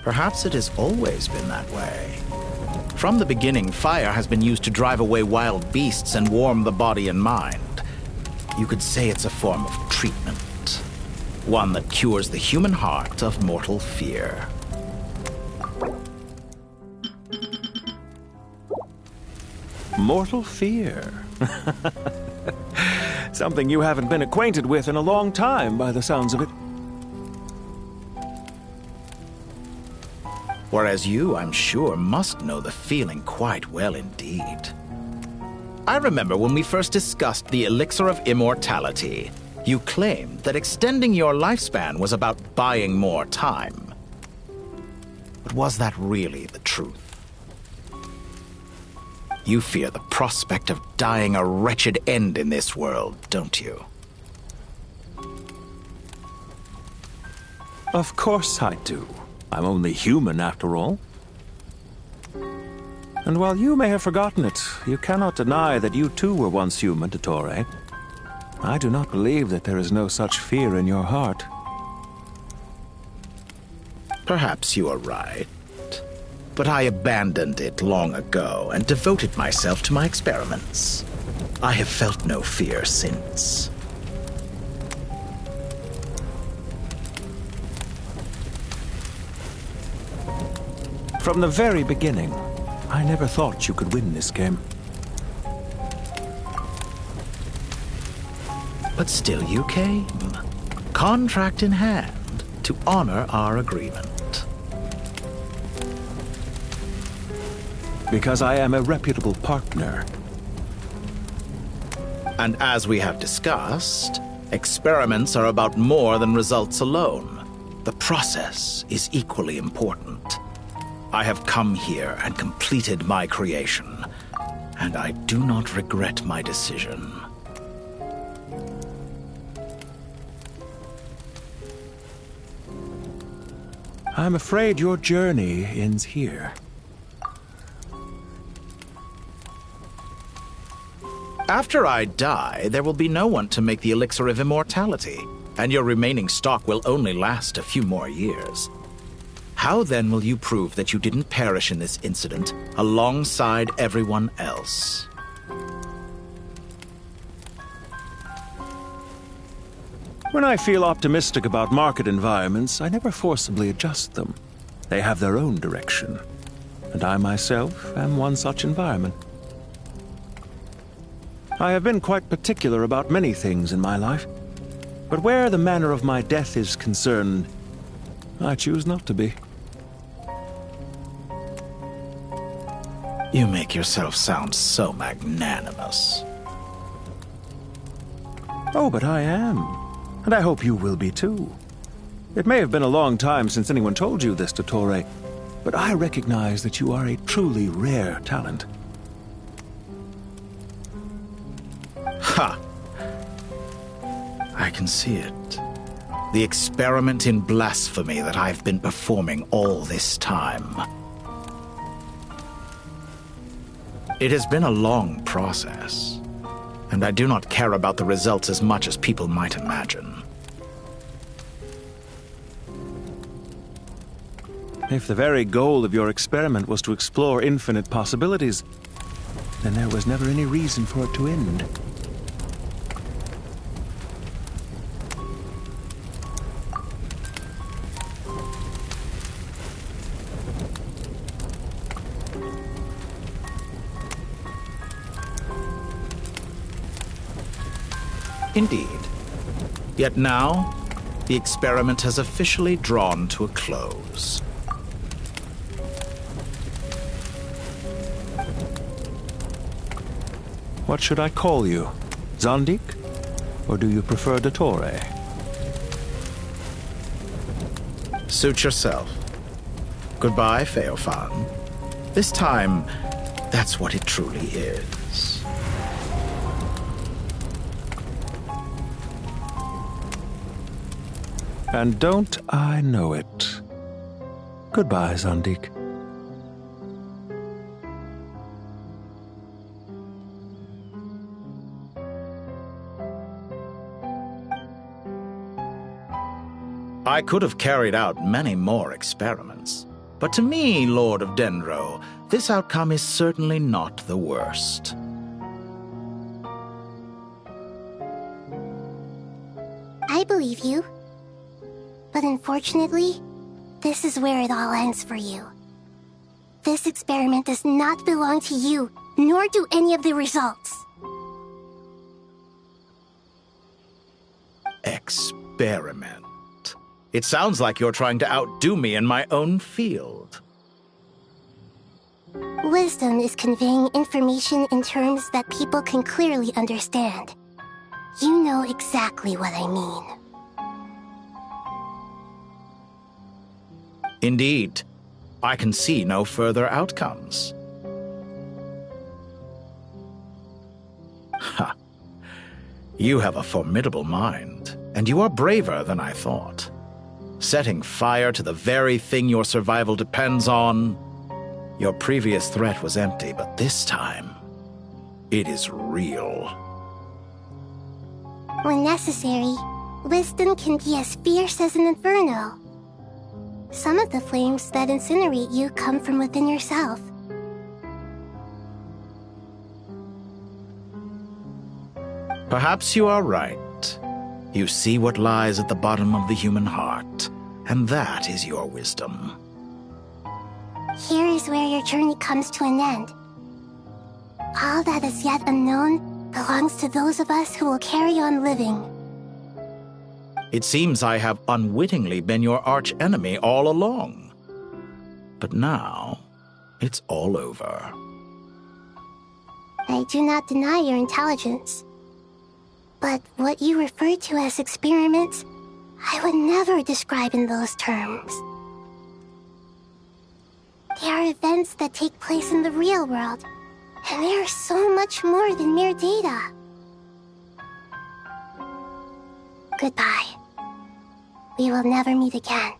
Perhaps it has always been that way. From the beginning, fire has been used to drive away wild beasts and warm the body and mind. You could say it's a form of treatment. One that cures the human heart of mortal fear. Mortal fear? Something you haven't been acquainted with in a long time, by the sounds of it. Whereas you, I'm sure, must know the feeling quite well indeed. I remember when we first discussed the elixir of immortality, you claimed that extending your lifespan was about buying more time. But was that really the truth? You fear the prospect of dying a wretched end in this world, don't you? Of course I do. I'm only human, after all. And while you may have forgotten it, you cannot deny that you too were once human, Dottore. I do not believe that there is no such fear in your heart. Perhaps you are right. but I abandoned it long ago and devoted myself to my experiments. I have felt no fear since. From the very beginning, I never thought you could win this game. But still you came, contract in hand, to honor our agreement. Because I am a reputable partner. And as we have discussed, experiments are about more than results alone. The process is equally important. I have come here and completed my creation, and I do not regret my decision. I'm afraid your journey ends here. After I die, there will be no one to make the elixir of immortality, and your remaining stock will only last a few more years. How then will you prove that you didn't perish in this incident alongside everyone else? When I feel optimistic about market environments, I never forcibly adjust them. They have their own direction, and I myself am one such environment. I have been quite particular about many things in my life, but where the manner of my death is concerned, I choose not to be. You make yourself sound so magnanimous. Oh, but I am. And I hope you will be too. It may have been a long time since anyone told you this, Dottore, but I recognize that you are a truly rare talent. Ha! I can see it. The experiment in blasphemy that I've been performing all this time. It has been a long process, and I do not care about the results as much as people might imagine. If the very goal of your experiment was to explore infinite possibilities, then there was never any reason for it to end. Indeed. Yet now, the experiment has officially drawn to a close. What should I call you? Zandik? Or do you prefer Dottore? Suit yourself. Goodbye, Feofan. This time, that's what it truly is. And don't I know it? Goodbye, Zandik. I could have carried out many more experiments, but to me, Lord of Dendro, this outcome is certainly not the worst. I believe you. But unfortunately, this is where it all ends for you. This experiment does not belong to you, nor do any of the results. Experiment. It sounds like you're trying to outdo me in my own field. Wisdom is conveying information in terms that people can clearly understand. You know exactly what I mean. Indeed, I can see no further outcomes. Ha! You have a formidable mind, and you are braver than I thought. Setting fire to the very thing your survival depends on. Your previous threat was empty, but this time, it is real. When necessary, wisdom can be as fierce as an inferno. Some of the flames that incinerate you come from within yourself. Perhaps you are right. You see what lies at the bottom of the human heart, and that is your wisdom. Here is where your journey comes to an end. All that is yet unknown belongs to those of us who will carry on living. It seems I have unwittingly been your arch-enemy all along. But now, it's all over. I do not deny your intelligence. But what you refer to as experiments, I would never describe in those terms. They are events that take place in the real world, and they are so much more than mere data. Goodbye. We will never meet again.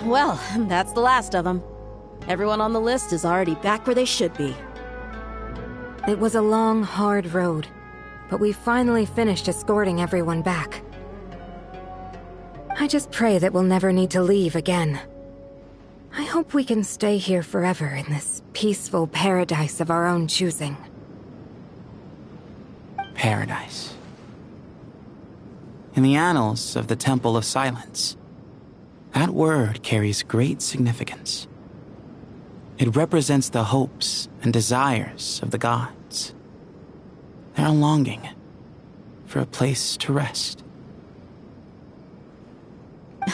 Well, that's the last of them. Everyone on the list is already back where they should be. It was a long, hard road, but we finally finished escorting everyone back. I just pray that we'll never need to leave again. I hope we can stay here forever in this peaceful paradise of our own choosing. Paradise. In the annals of the Temple of Silence, that word carries great significance. It represents the hopes and desires of the gods. Their longing for a place to rest.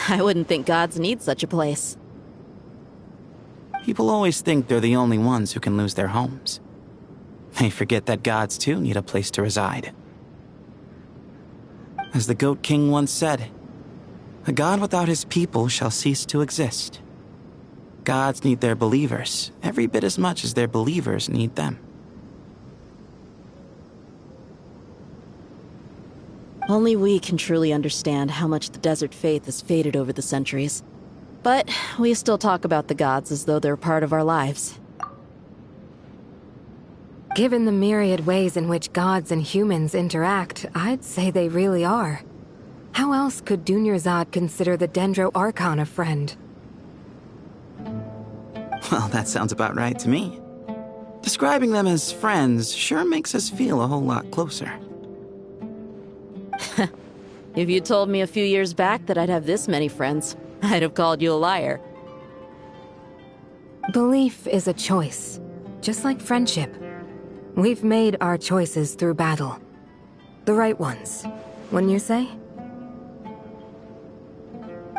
I wouldn't think gods need such a place. People always think they're the only ones who can lose their homes. They forget that gods too need a place to reside. As the Goat King once said, "A god without his people shall cease to exist." Gods need their believers every bit as much as their believers need them. Only we can truly understand how much the desert faith has faded over the centuries. But we still talk about the gods as though they're part of our lives. Given the myriad ways in which gods and humans interact, I'd say they really are. How else could Dunyarzad consider the Dendro Archon a friend? Well, that sounds about right to me. Describing them as friends sure makes us feel a whole lot closer. If you told me a few years back that I'd have this many friends, I'd have called you a liar. Belief is a choice, just like friendship. We've made our choices through battle. The right ones, wouldn't you say?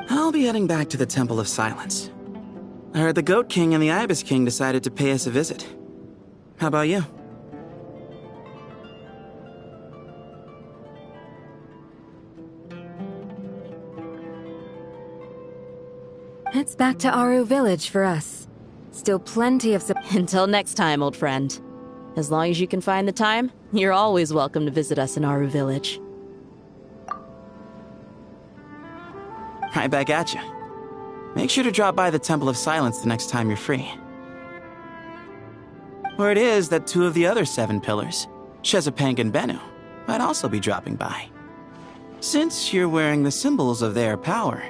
I'll be heading back to the Temple of Silence. I heard the Goat King and the Ibis King decided to pay us a visit. How about you? It's back to Aru Village for us. Still plenty of Until next time, old friend. As long as you can find the time, you're always welcome to visit us in Aru Village. Right back at you. Make sure to drop by the Temple of Silence the next time you're free. Word is that 2 of the other 7 pillars, Chesapank and Bennu, might also be dropping by. Since you're wearing the symbols of their power,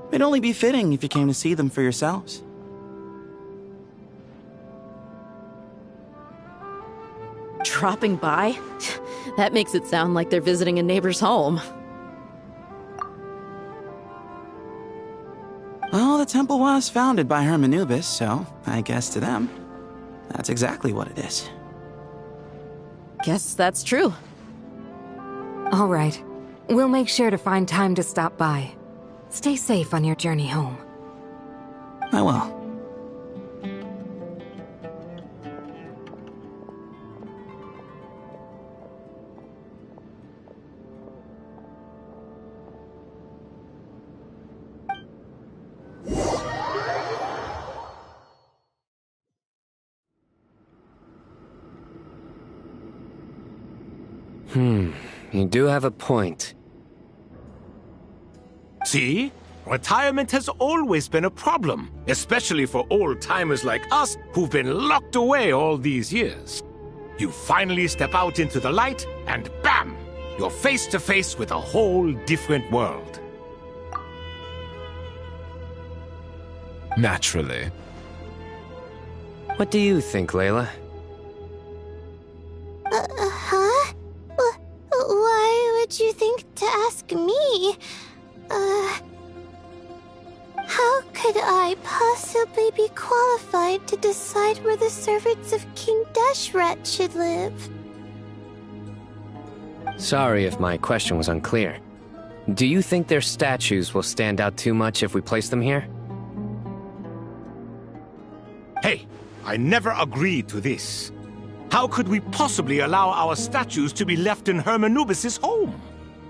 it'd only be fitting if you came to see them for yourselves. dropping by? That makes it sound like they're visiting a neighbor's home. Well, the temple was founded by Hermanubis, so I guess to them, that's exactly what it is. Guess that's true. All right. We'll make sure to find time to stop by. Stay safe on your journey home. I will. You do have a point. See? Retirement has always been a problem, especially for old-timers like us who've been locked away all these years. You finally step out into the light, and bam! You're face to face with a whole different world. Naturally. What do you think, Layla? Huh? Why would you think to ask me? How could I possibly be qualified to decide where the servants of King Deshret should live? Sorry if my question was unclear. Do you think their statues will stand out too much if we place them here? Hey, I never agreed to this. How could we possibly allow our statues to be left in Hermanubis' home?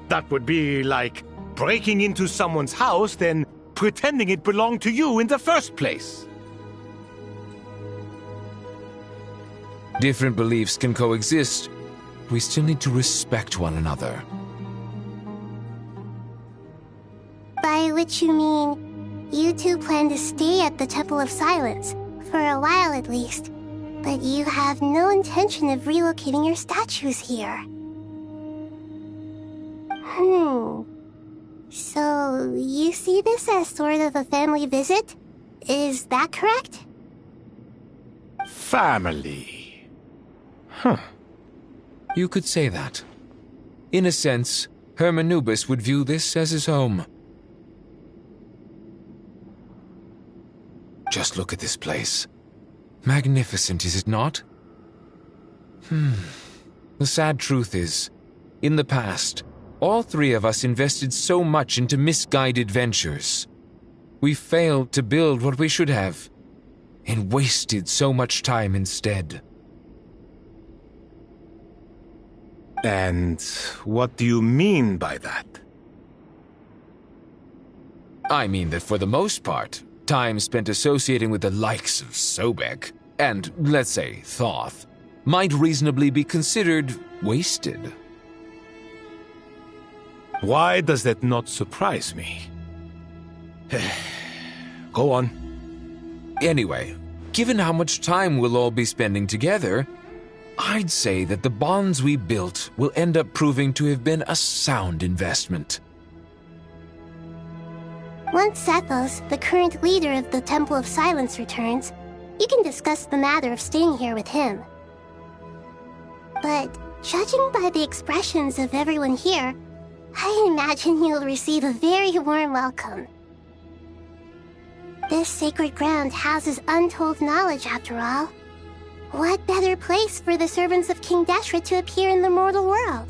That would be like breaking into someone's house, then pretending it belonged to you in the first place. Different beliefs can coexist. We still need to respect one another. By which you mean, you two plan to stay at the Temple of Silence, for a while at least, but you have no intention of relocating your statues here. So, you see this as sort of a family visit? Is that correct? Family. You could say that. In a sense, Hermanubis would view this as his home. Just look at this place. Magnificent, is it not? The sad truth is, in the past, all three of us invested so much into misguided ventures. We failed to build what we should have, and wasted so much time instead. And what do you mean by that? I mean that for the most part, time spent associating with the likes of Sobek, and, let's say, Thoth, might reasonably be considered wasted. Why does that not surprise me? Go on. Anyway, given how much time we'll all be spending together, I'd say that the bonds we built will end up proving to have been a sound investment. Once Sethos, the current leader of the Temple of Silence, returns, you can discuss the matter of staying here with him. But judging by the expressions of everyone here, I imagine you'll receive a very warm welcome. This sacred ground houses untold knowledge, after all. What better place for the servants of King Deshret to appear in the mortal world?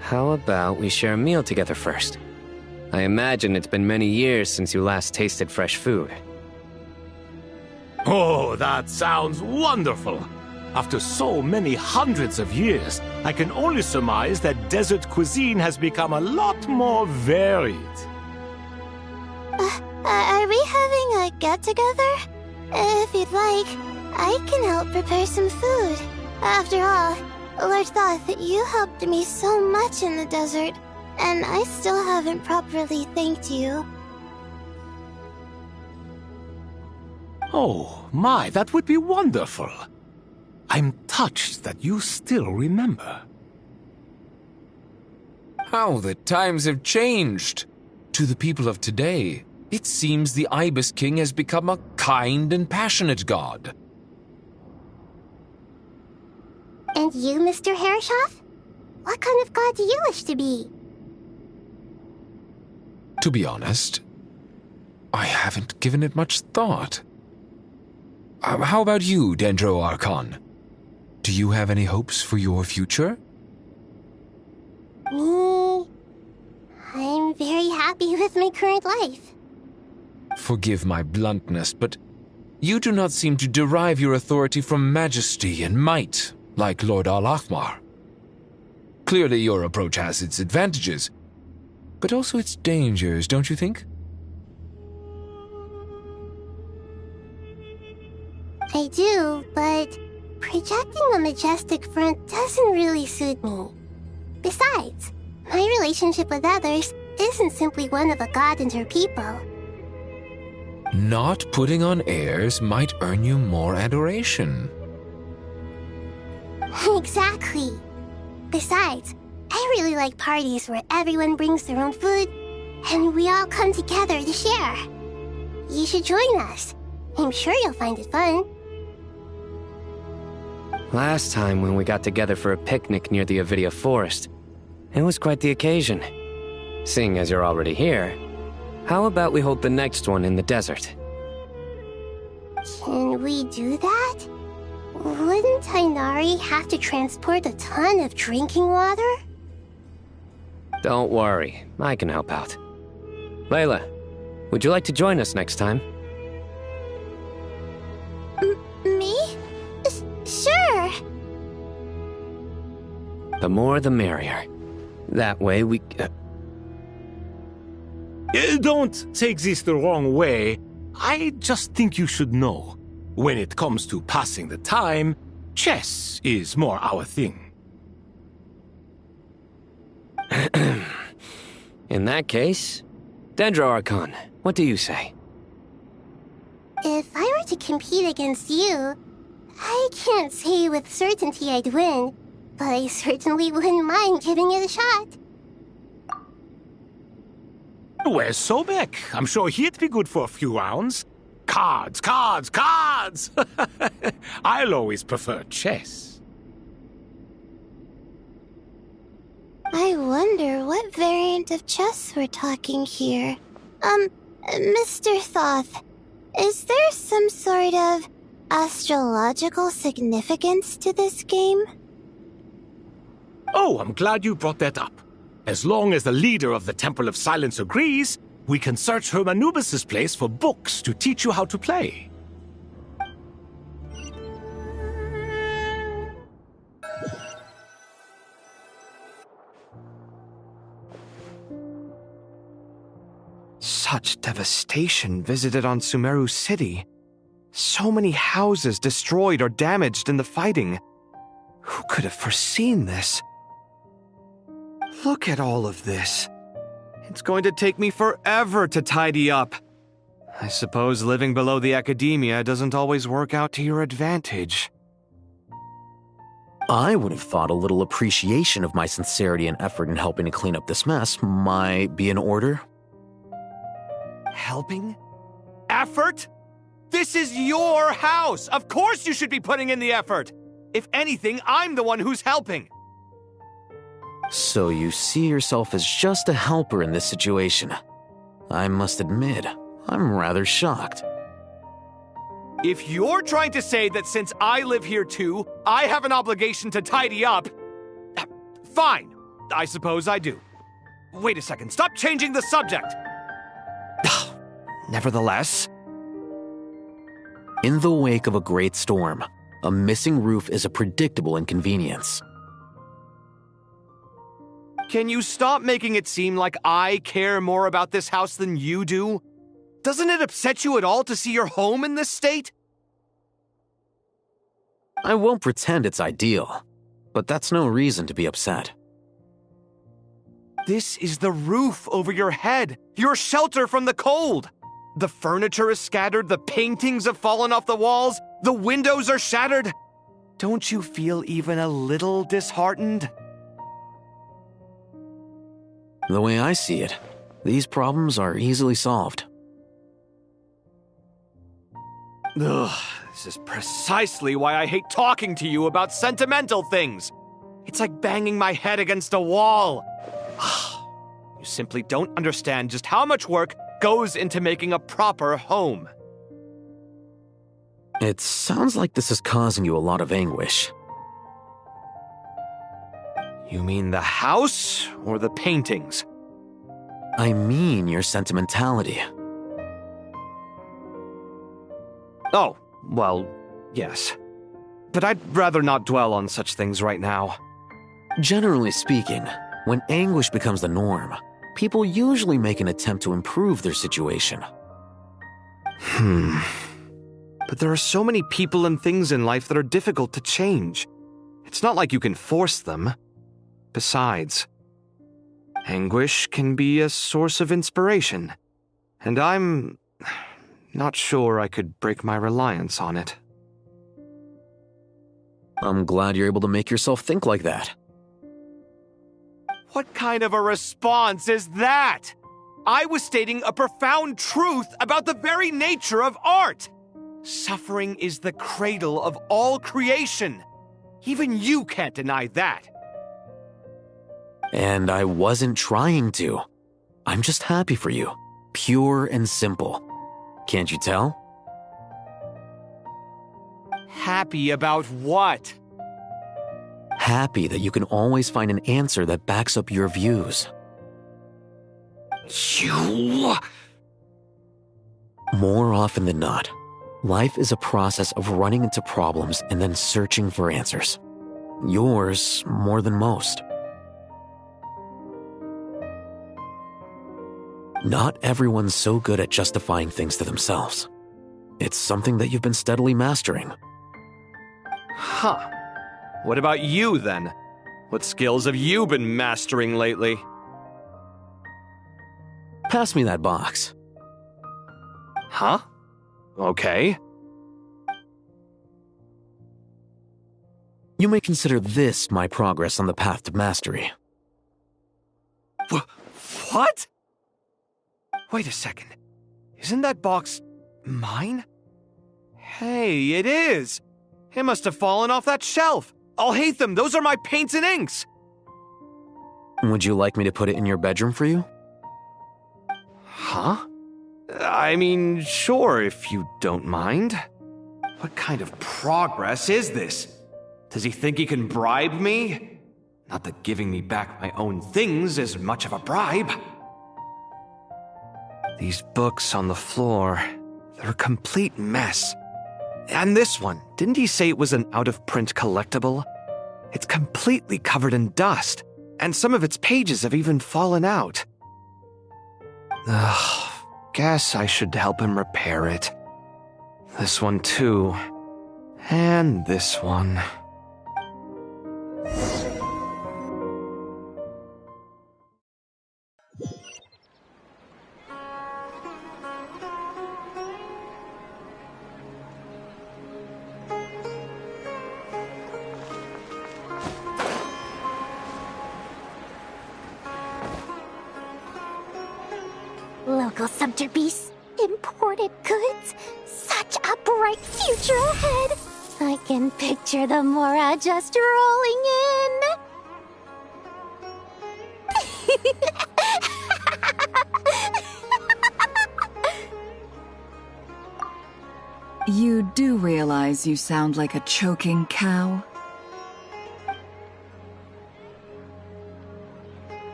How about we share a meal together first? I imagine it's been many years since you last tasted fresh food. Oh, that sounds wonderful! After so many hundreds of years, I can only surmise that desert cuisine has become a lot more varied. Are we having a get-together? If you'd like, I can help prepare some food. After all, Lord Thoth, you helped me so much in the desert, and I still haven't properly thanked you. Oh, my, that would be wonderful. I'm touched that you still remember. How the times have changed! To the people of today, it seems the Ibis King has become a kind and passionate god. And you, Mr. Herreshoff? What kind of god do you wish to be? To be honest, I haven't given it much thought. How about you, Dendro Archon? Do you have any hopes for your future? Me? I'm very happy with my current life. Forgive my bluntness, but you do not seem to derive your authority from majesty and might, like Lord Al-Akhmar. Clearly your approach has its advantages, but also its dangers, don't you think? I do, but projecting a majestic front doesn't really suit me. Besides, my relationship with others isn't simply one of a god and her people. Not putting on airs might earn you more adoration. Exactly. Besides, I really like parties where everyone brings their own food and we all come together to share. You should join us. I'm sure you'll find it fun. Last time when we got together for a picnic near the Avidia Forest, it was quite the occasion. Seeing as you're already here, how about we hold the next one in the desert? Can we do that? Wouldn't Tainari have to transport a ton of drinking water? Don't worry, I can help out. Layla, would you like to join us next time? Me? Sure. The more the merrier. That way we... Don't take this the wrong way. I just think you should know. When it comes to passing the time, chess is more our thing. In that case, Dendro Archon, what do you say? If I were to compete against you, I can't say with certainty I'd win, but I certainly wouldn't mind giving it a shot. Where's Sobek? I'm sure he'd be good for a few rounds. Cards, cards, cards! I'll always prefer chess. I wonder what variant of chess we're talking here. Mr. Thoth, is there some sort of astrological significance to this game? Oh, I'm glad you brought that up. As long as the leader of the Temple of Silence agrees, we can search Hermanubis' place for books to teach you how to play. Such devastation visited on Sumeru City. So many houses destroyed or damaged in the fighting. Who could have foreseen this? Look at all of this. It's going to take me forever to tidy up. I suppose living below the academia doesn't always work out to your advantage. I would have thought a little appreciation of my sincerity and effort in helping to clean up this mess might be in order. Helping? Effort? This is your house! Of course you should be putting in the effort! If anything, I'm the one who's helping! So you see yourself as just a helper in this situation. I must admit, I'm rather shocked. If you're trying to say that since I live here too, I have an obligation to tidy up, fine, I suppose I do. Wait a second, stop changing the subject! Nevertheless... In the wake of a great storm, a missing roof is a predictable inconvenience. Can you stop making it seem like I care more about this house than you do? Doesn't it upset you at all to see your home in this state? I won't pretend it's ideal, but that's no reason to be upset. This is the roof over your head, your shelter from the cold. The furniture is scattered, the paintings have fallen off the walls, the windows are shattered. Don't you feel even a little disheartened? The way I see it, these problems are easily solved. Ugh, This is precisely why I hate talking to you about sentimental things. It's like banging my head against a wall. You simply don't understand just how much work goes into making a proper home. It sounds like this is causing you a lot of anguish. You mean the house or the paintings? I mean your sentimentality. Oh, well, yes. But I'd rather not dwell on such things right now. Generally speaking, when anguish becomes the norm, people usually make an attempt to improve their situation. But there are so many people and things in life that are difficult to change. It's not like you can force them. Besides, anguish can be a source of inspiration, and I'm not sure I could break my reliance on it. I'm glad you're able to make yourself think like that. What kind of a response is that? I was stating a profound truth about the very nature of art. Suffering is the cradle of all creation. Even you can't deny that. And I wasn't trying to. I'm just happy for you. Pure and simple. Can't you tell? Happy about what? Happy that you can always find an answer that backs up your views. You... More often than not, life is a process of running into problems and then searching for answers. Yours more than most. Not everyone's so good at justifying things to themselves. It's something that you've been steadily mastering. Huh. What about you, then? What skills have you been mastering lately? Pass me that box. Huh? Okay. You may consider this my progress on the path to mastery. What? Wait a second. Isn't that box mine? Hey, it is! It must have fallen off that shelf. I'll hate them. Those are my paints and inks. Would you like me to put it in your bedroom for you? Huh? I mean, sure, if you don't mind. What kind of progress is this? Does he think he can bribe me? Not that giving me back my own things is much of a bribe. These books on the floor, they're a complete mess. And this one, didn't he say it was an out-of-print collectible? It's completely covered in dust, and some of its pages have even fallen out. Ugh, guess I should help him repair it. This one too. And this one. Local subter beasts, imported goods, such a bright future ahead. I can picture the Mora just rolling in. You do realize you sound like a choking cow?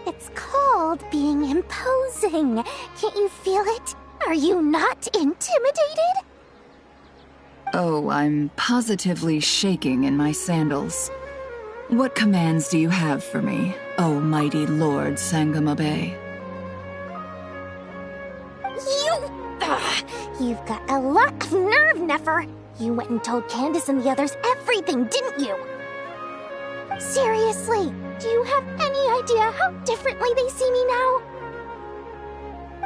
It's called being imposing. Can't you feel it? Are you not intimidated? Oh, I'm positively shaking in my sandals. What commands do you have for me, oh mighty Lord Sangamabe? You've got a lot of nerve, Nefer. You went and told Candace and the others everything, didn't you? Seriously, do you have any idea how differently they see me now?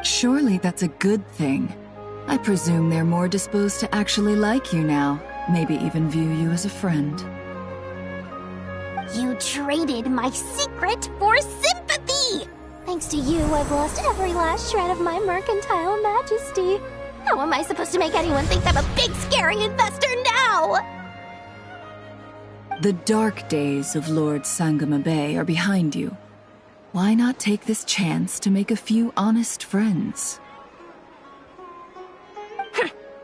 Surely that's a good thing. I presume they're more disposed to actually like you now, maybe even view you as a friend. You traded my secret for sympathy! Thanks to you, I've lost every last shred of my mercantile majesty. How am I supposed to make anyone think I'm a big, scary investor now? The dark days of Lord Sangama Bay are behind you. Why not take this chance to make a few honest friends?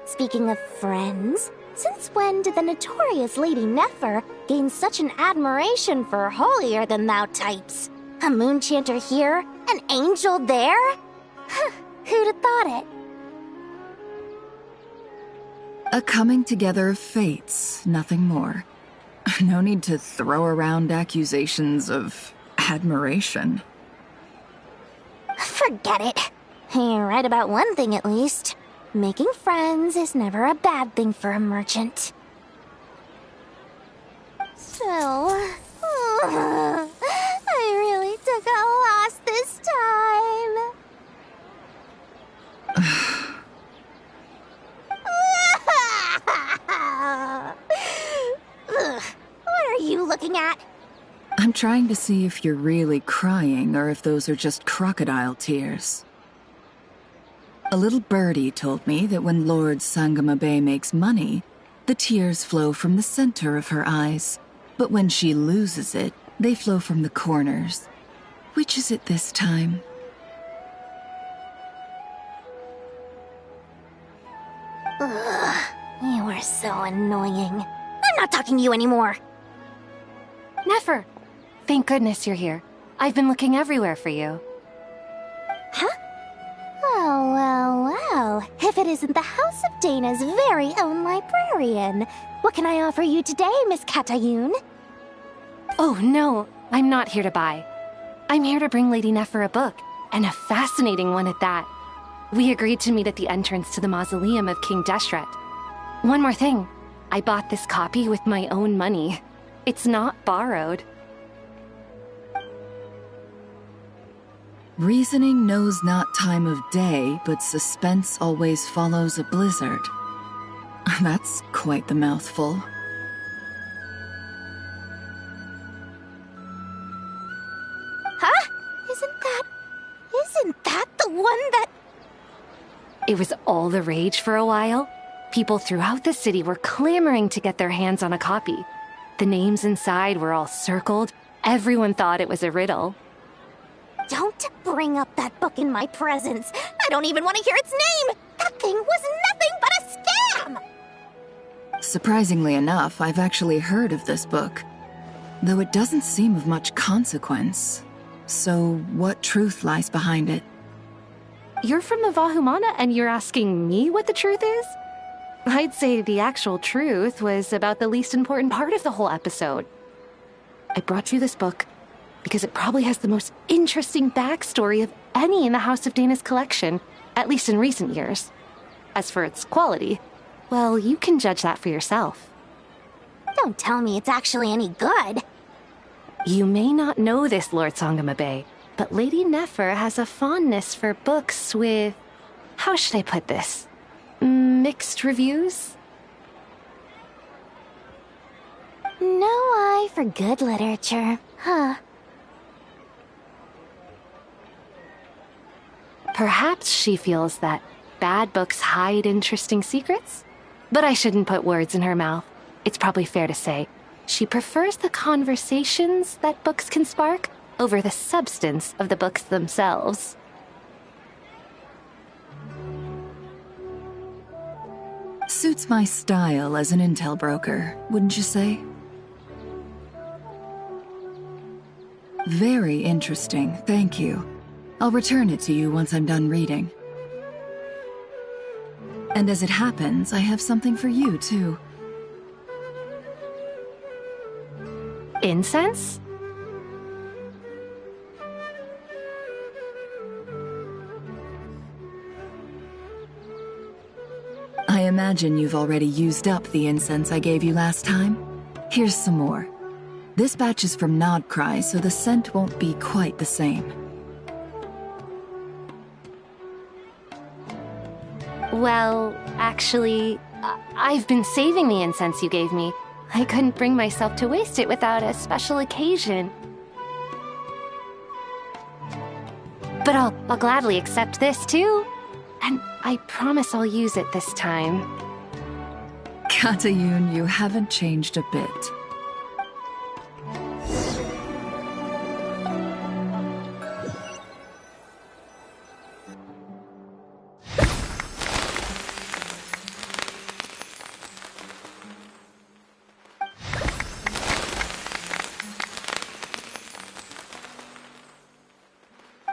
Speaking of friends, since when did the notorious Lady Nefer gain such an admiration for holier-than-thou types? A moon chanter here, an angel there? Who'd have thought it? A coming together of fates, nothing more. No need to throw around accusations of admiration. Forget it. You're right about one thing at least. Making friends is never a bad thing for a merchant. So, I really took a loss this time. What are you looking at? I'm trying to see if you're really crying or if those are just crocodile tears. A little birdie told me that when Lord Sangama Bay makes money, the tears flow from the center of her eyes. But when she loses it, they flow from the corners. Which is it this time? Ugh, you are so annoying. I'm not talking to you anymore. Nefer! Thank goodness you're here. I've been looking everywhere for you. Huh? Well. If it isn't the House of Dana's very own librarian. What can I offer you today, Miss Katayun? Oh, no. I'm not here to buy. I'm here to bring Lady Nefer a book, and a fascinating one at that. We agreed to meet at the entrance to the mausoleum of King Deshret. One more thing. I bought this copy with my own money. It's not borrowed. Reasoning knows not time of day, but suspense always follows a blizzard. That's quite the mouthful. Huh? Isn't that the one that... It was all the rage for a while. People throughout the city were clamoring to get their hands on a copy. The names inside were all circled. Everyone thought it was a riddle. Don't bring up that book in my presence. I don't even want to hear its name. That thing was nothing but a scam. Surprisingly enough, I've actually heard of this book, though it doesn't seem of much consequence. So, what truth lies behind it? You're from the Vahumana and you're asking me what the truth is? I'd say the actual truth was about the least important part of the whole episode. I brought you this book because it probably has the most interesting backstory of any in the House of Dana's collection, at least in recent years. As for its quality, well, you can judge that for yourself. Don't tell me it's actually any good. You may not know this, Lord Sangama Bay, but Lady Nefer has a fondness for books with... how should I put this? Mixed reviews? No eye for good literature, huh? Perhaps she feels that bad books hide interesting secrets? But I shouldn't put words in her mouth. It's probably fair to say she prefers the conversations that books can spark over the substance of the books themselves. Suits my style as an intel broker, wouldn't you say? Very interesting, thank you. I'll return it to you once I'm done reading. And as it happens, I have something for you, too. Incense? I imagine you've already used up the incense I gave you last time. Here's some more. This batch is from Nodcry, so the scent won't be quite the same. Well, actually, I've been saving the incense you gave me. I couldn't bring myself to waste it without a special occasion. But I'll gladly accept this, too. and I promise I'll use it this time. Katayun, you haven't changed a bit.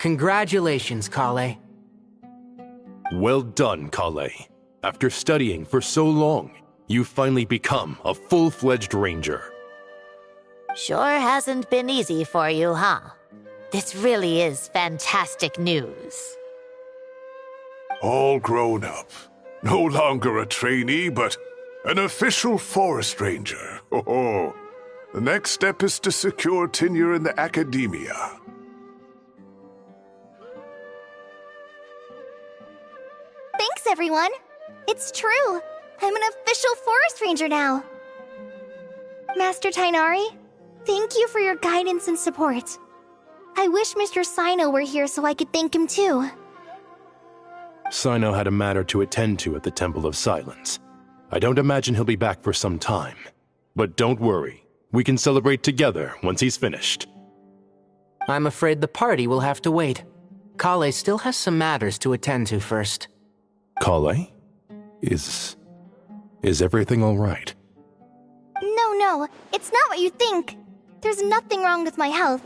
Congratulations, Kale. Well done, Kale. After studying for so long, you've finally become a full-fledged ranger. Sure hasn't been easy for you, huh? This really is fantastic news. All grown up. No longer a trainee, but an official forest ranger. Oh, the next step is to secure tenure in the academia. Thanks, everyone. It's true. I'm an official forest ranger now. Master Tainari, thank you for your guidance and support. I wish Mr. Sino were here so I could thank him too. Sino had a matter to attend to at the Temple of Silence. I don't imagine he'll be back for some time. But don't worry, we can celebrate together once he's finished. I'm afraid the party will have to wait. Kale still has some matters to attend to first. Kale? Is everything all right? No, it's not what you think. There's nothing wrong with my health.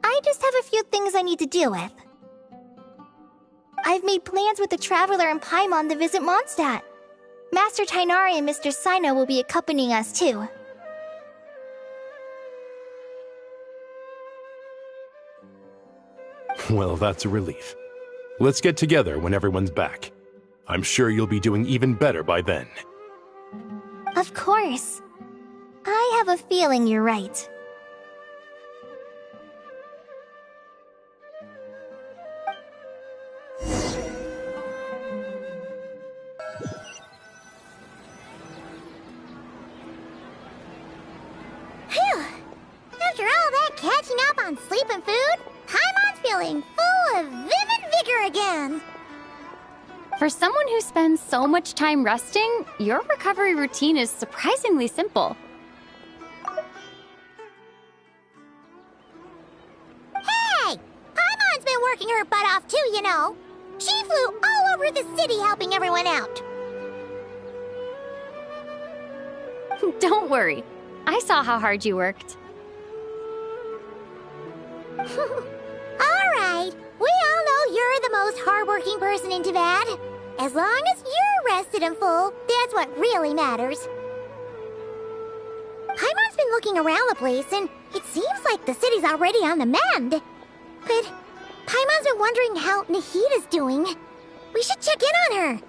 I just have a few things I need to deal with. I've made plans with the Traveler and Paimon to visit Mondstadt. Master Tainari and Mr. Sino will be accompanying us too. Well, that's a relief. Let's get together when everyone's back. I'm sure you'll be doing even better by then. Of course. I have a feeling you're right. Phew! After all that catching up on sleep and food, Paimon's feeling full of vivid vigor again. For someone who spends so much time resting, your recovery routine is surprisingly simple. Hey! Paimon's been working her butt off too, you know. She flew all over the city helping everyone out. Don't worry. I saw how hard you worked. All right. We all know you're the most hardworking person in Teyvat. As long as you're rested and full, that's what really matters. Paimon's been looking around the place, and it seems like the city's already on the mend. But Paimon's been wondering how Nahita's doing. We should check in on her.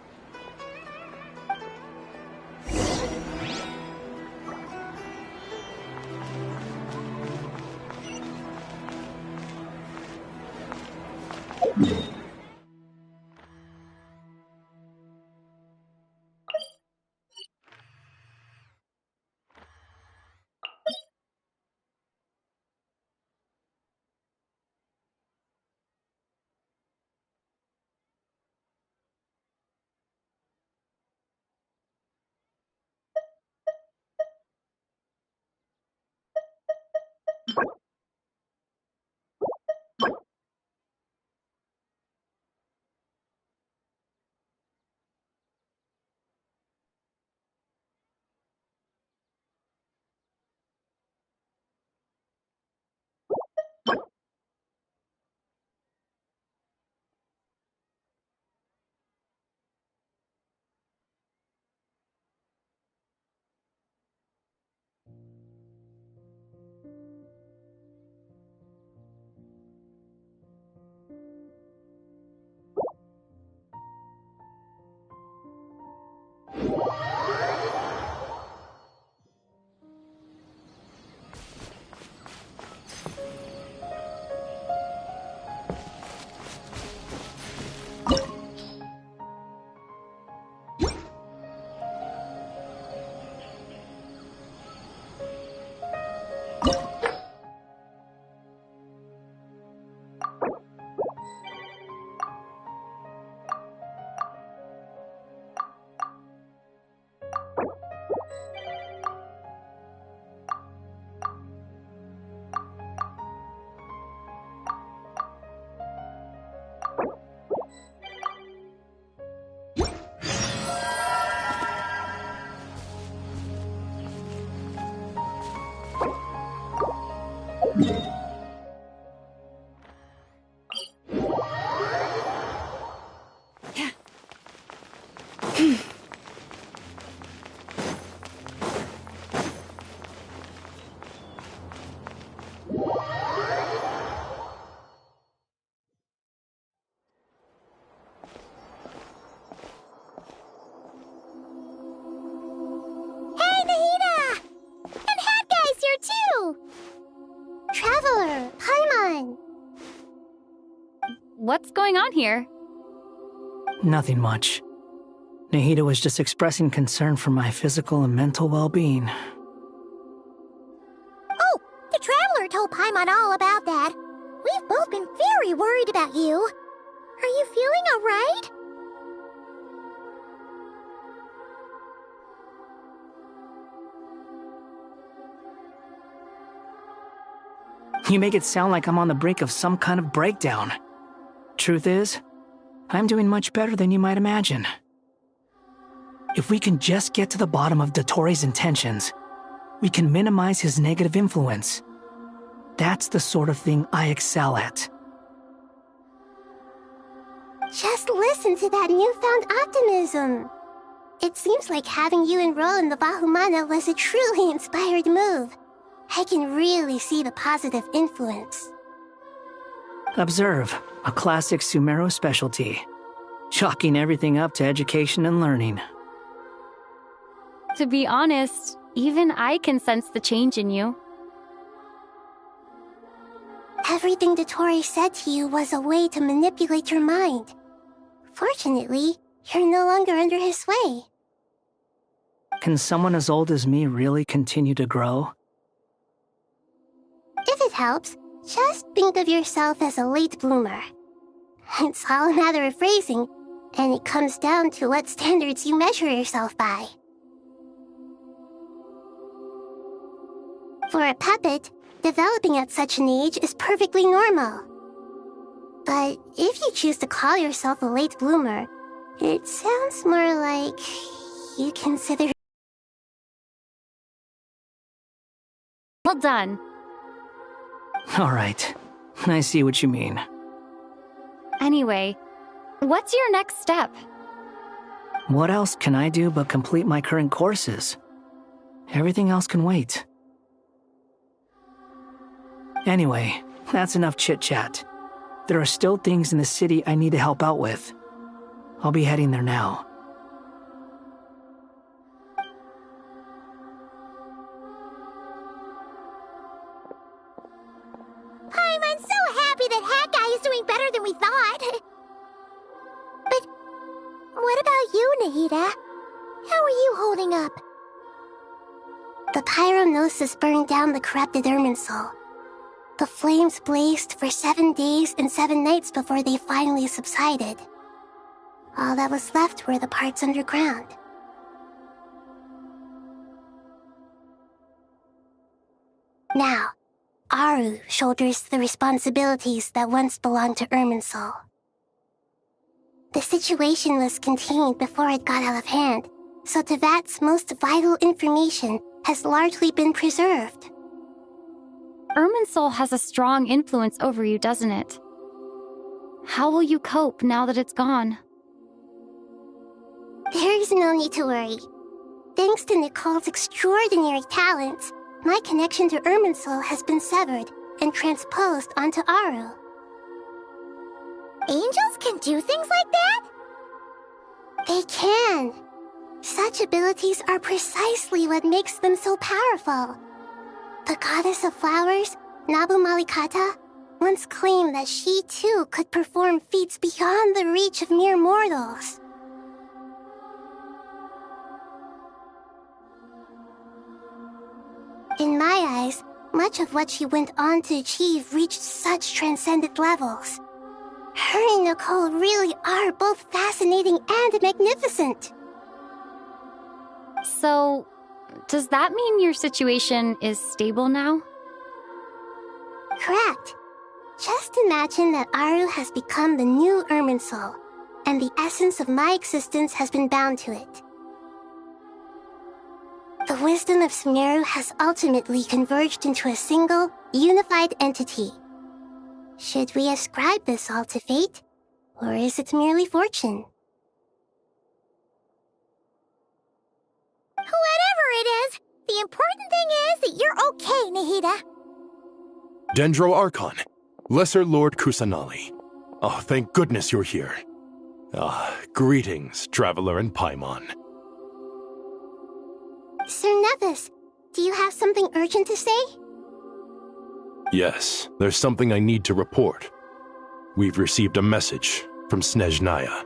what's going on here? Nothing much. Nahida was just expressing concern for my physical and mental well-being. Oh, the Traveler told Paimon all about that. We've both been very worried about you. Are you feeling alright? You make it sound like I'm on the brink of some kind of breakdown. Truth is, I'm doing much better than you might imagine. If we can just get to the bottom of Dottoro's intentions, we can minimize his negative influence. That's the sort of thing I excel at. Just listen to that newfound optimism. It seems like having you enroll in the Vahumana was a truly inspired move. I can really see the positive influence. Observe, a classic Sumeru specialty. Chalking everything up to education and learning. To be honest, even I can sense the change in you. Everything Dottore said to you was a way to manipulate your mind. Fortunately, you're no longer under his sway. Can someone as old as me really continue to grow? If it helps, just think of yourself as a late bloomer. It's all a matter of phrasing, and it comes down to what standards you measure yourself by. For a puppet, developing at such an age is perfectly normal. But if you choose to call yourself a late bloomer, it sounds more like you consider... Well done. All right, I see what you mean. Anyway, what's your next step? What else can I do but complete my current courses? Everything else can wait. Anyway, that's enough chit-chat. There are still things in the city I need to help out with. I'll be heading there now. I'm so happy that Hat Guy is doing better than we thought. But what about you, Nahida? How are you holding up? The pyronosis burned down the corrupted Irminsul. The flames blazed for 7 days and 7 nights before they finally subsided. All that was left were the parts underground. Now, Aru shoulders the responsibilities that once belonged to Irminsul. The situation was contained before it got out of hand, so Tevat's most vital information has largely been preserved. Irminsul has a strong influence over you, doesn't it? How will you cope now that it's gone? There is no need to worry. Thanks to Nicole's extraordinary talents, my connection to Irminsul has been severed and transposed onto Aru. Angels can do things like that? They can. Such abilities are precisely what makes them so powerful. The goddess of flowers, Nabu Malikata, once claimed that she too could perform feats beyond the reach of mere mortals. In my eyes, much of what she went on to achieve reached such transcendent levels. Her and Nicole really are both fascinating and magnificent. So, does that mean your situation is stable now? Correct. Just imagine that Aru has become the new Irminsul, and the essence of my existence has been bound to it. The wisdom of Sumeru has ultimately converged into a single, unified entity. Should we ascribe this all to fate, or is it merely fortune? Whatever it is, the important thing is that you're okay, Nahida. Dendro Archon, Lesser Lord Kusanali. Oh, thank goodness you're here. Greetings, Traveler and Paimon. Sir Nevis, do you have something urgent to say? Yes, there's something I need to report. We've received a message from Snezhnaya.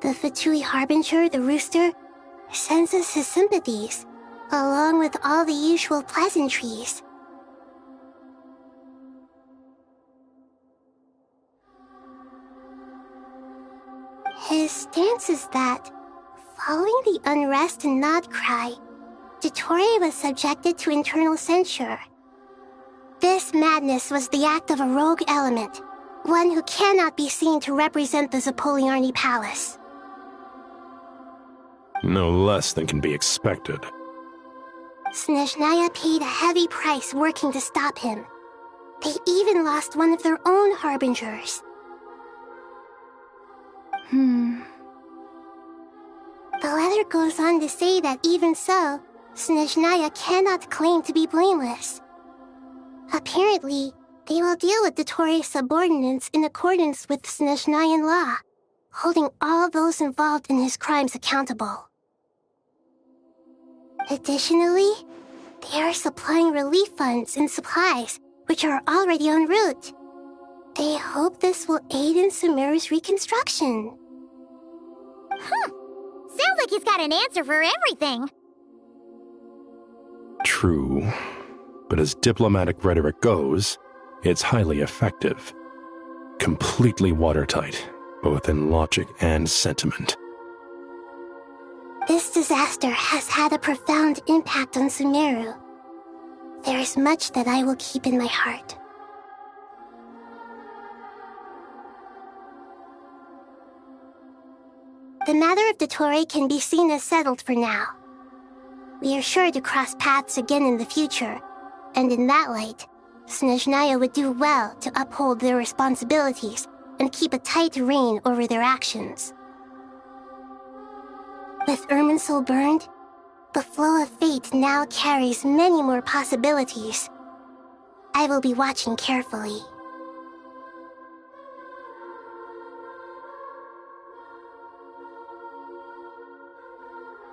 The Fatui Harbinger, the rooster, sends us his sympathies, along with all the usual pleasantries. His stance is that, following the unrest and Nod cry, Dottore was subjected to internal censure. This madness was the act of a rogue element, one who cannot be seen to represent the Zapoliarni Palace. No less than can be expected. Snezhnaya paid a heavy price working to stop him. They even lost one of their own harbingers. The letter goes on to say that even so, Snezhnaya cannot claim to be blameless. Apparently, they will deal with Dottore's subordinates in accordance with Snezhnayan law, holding all those involved in his crimes accountable. Additionally, they are supplying relief funds and supplies, which are already en route. They hope this will aid in Sumeru's reconstruction. Sounds like he's got an answer for everything. True, but as diplomatic rhetoric goes, it's highly effective. Completely watertight, both in logic and sentiment. This disaster has had a profound impact on Sumeru. There is much that I will keep in my heart. The matter of Dottore can be seen as settled for now. We are sure to cross paths again in the future, and in that light, Snezhnaya would do well to uphold their responsibilities and keep a tight rein over their actions. With Irminsul burned, the flow of fate now carries many more possibilities. I will be watching carefully.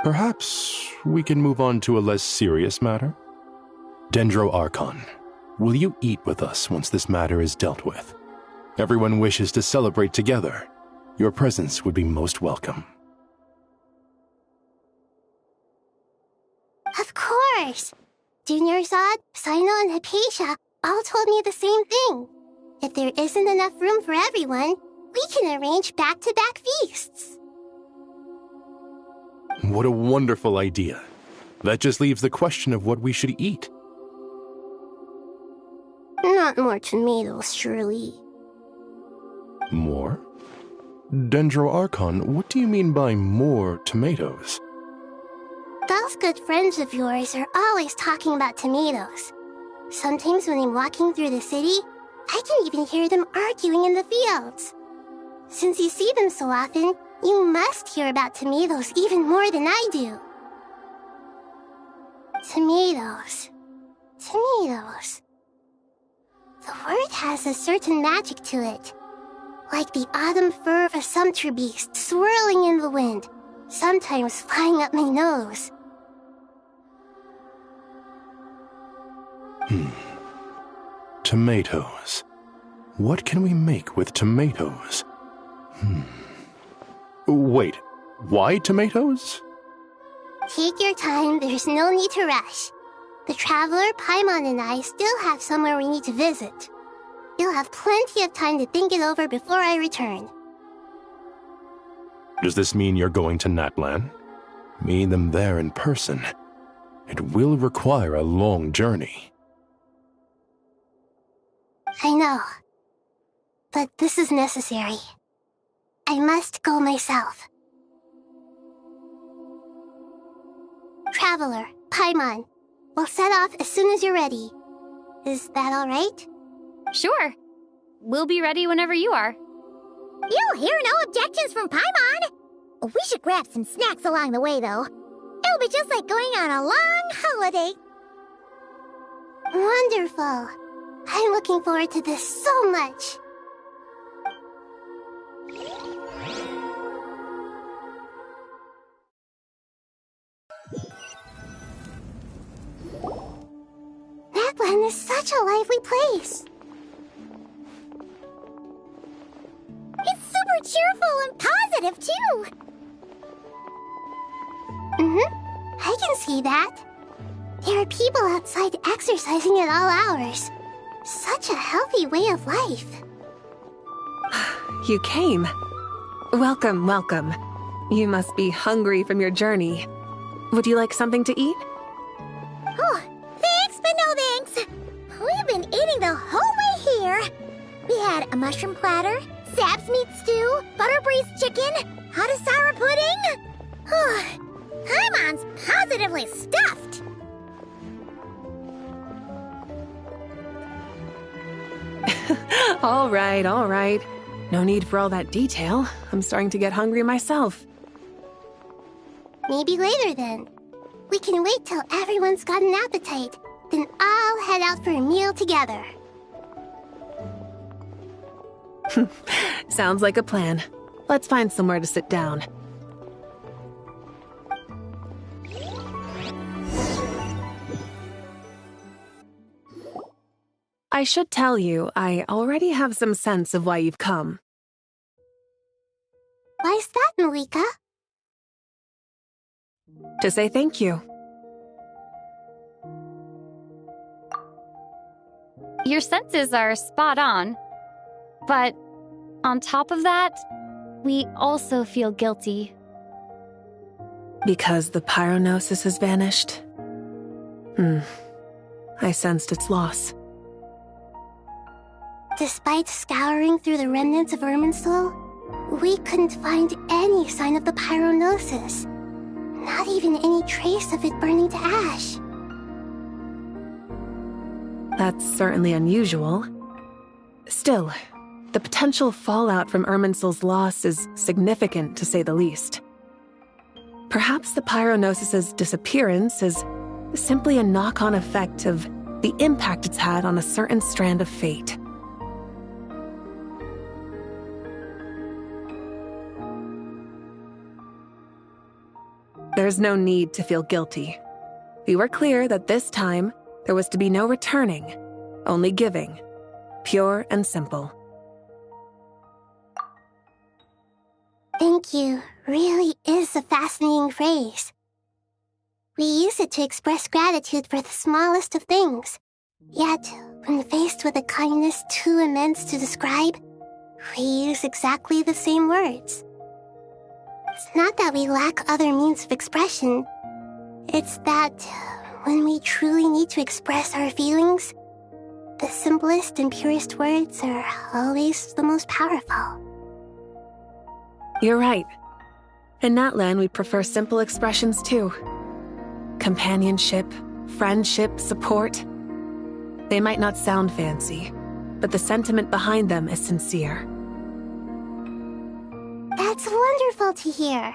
Perhaps we can move on to a less serious matter? Dendro Archon, will you eat with us once this matter is dealt with? Everyone wishes to celebrate together. Your presence would be most welcome. Of course! Junior Zod, Sino, and Hypatia all told me the same thing. If there isn't enough room for everyone, we can arrange back-to-back feasts. What a wonderful idea. That just leaves the question of what we should eat. Not more tomatoes, surely. More? Dendro Archon, what do you mean by more tomatoes? Those good friends of yours are always talking about tomatoes. Sometimes when I'm walking through the city, I can even hear them arguing in the fields. Since you see them so often, you must hear about tomatoes even more than I do. Tomatoes. Tomatoes. The word has a certain magic to it. Like the autumn fur of a sumpter beast swirling in the wind, sometimes flying up my nose. Tomatoes. What can we make with tomatoes? Wait, why tomatoes? Take your time, there's no need to rush. The Traveler, Paimon, and I still have somewhere we need to visit. You'll have plenty of time to think it over before I return. Does this mean you're going to Natlan? Meet them there in person. It will require a long journey. I know. But this is necessary. I must go myself. Traveler, Paimon, we'll set off as soon as you're ready. Is that all right? Sure. We'll be ready whenever you are. You'll hear no objections from Paimon. We should grab some snacks along the way, though. It'll be just like going on a long holiday. Wonderful. I'm looking forward to this so much. is such a lively place. It's super cheerful and positive, too. I can see that. There are people outside exercising at all hours. Such a healthy way of life. You came. Welcome, welcome. You must be hungry from your journey. Would you like something to eat? Oh, thanks, but no thanks. We've been eating the whole way here. We had a mushroom platter, sap's meat stew, butter braised chicken, hot sour pudding. Paimon's positively stuffed. All right, all right. No need for all that detail. I'm starting to get hungry myself. Maybe later then. We can wait till everyone's got an appetite, then all head out for a meal together. Sounds like a plan. Let's find somewhere to sit down. I should tell you, I already have some sense of why you've come. Why's that, Malika? To say thank you. Your senses are spot on. But on top of that, we also feel guilty. Because the pyronosis has vanished? I sensed its loss. Despite scouring through the remnants of Irminsul, we couldn't find any sign of the pyronosis. Not even any trace of it burning to ash. That's certainly unusual. Still, the potential fallout from Irminsul's loss is significant, to say the least. Perhaps the pyronosis's disappearance is simply a knock-on effect of the impact it's had on a certain strand of fate. There's no need to feel guilty. We were clear that this time, there was to be no returning, only giving. Pure and simple. Thank you really is a fascinating phrase. We use it to express gratitude for the smallest of things. Yet, when faced with a kindness too immense to describe, we use exactly the same words. It's not that we lack other means of expression. It's that when we truly need to express our feelings, the simplest and purest words are always the most powerful. You're right. In Natlan, we prefer simple expressions too. Companionship, friendship, support. They might not sound fancy, but the sentiment behind them is sincere. That's wonderful to hear.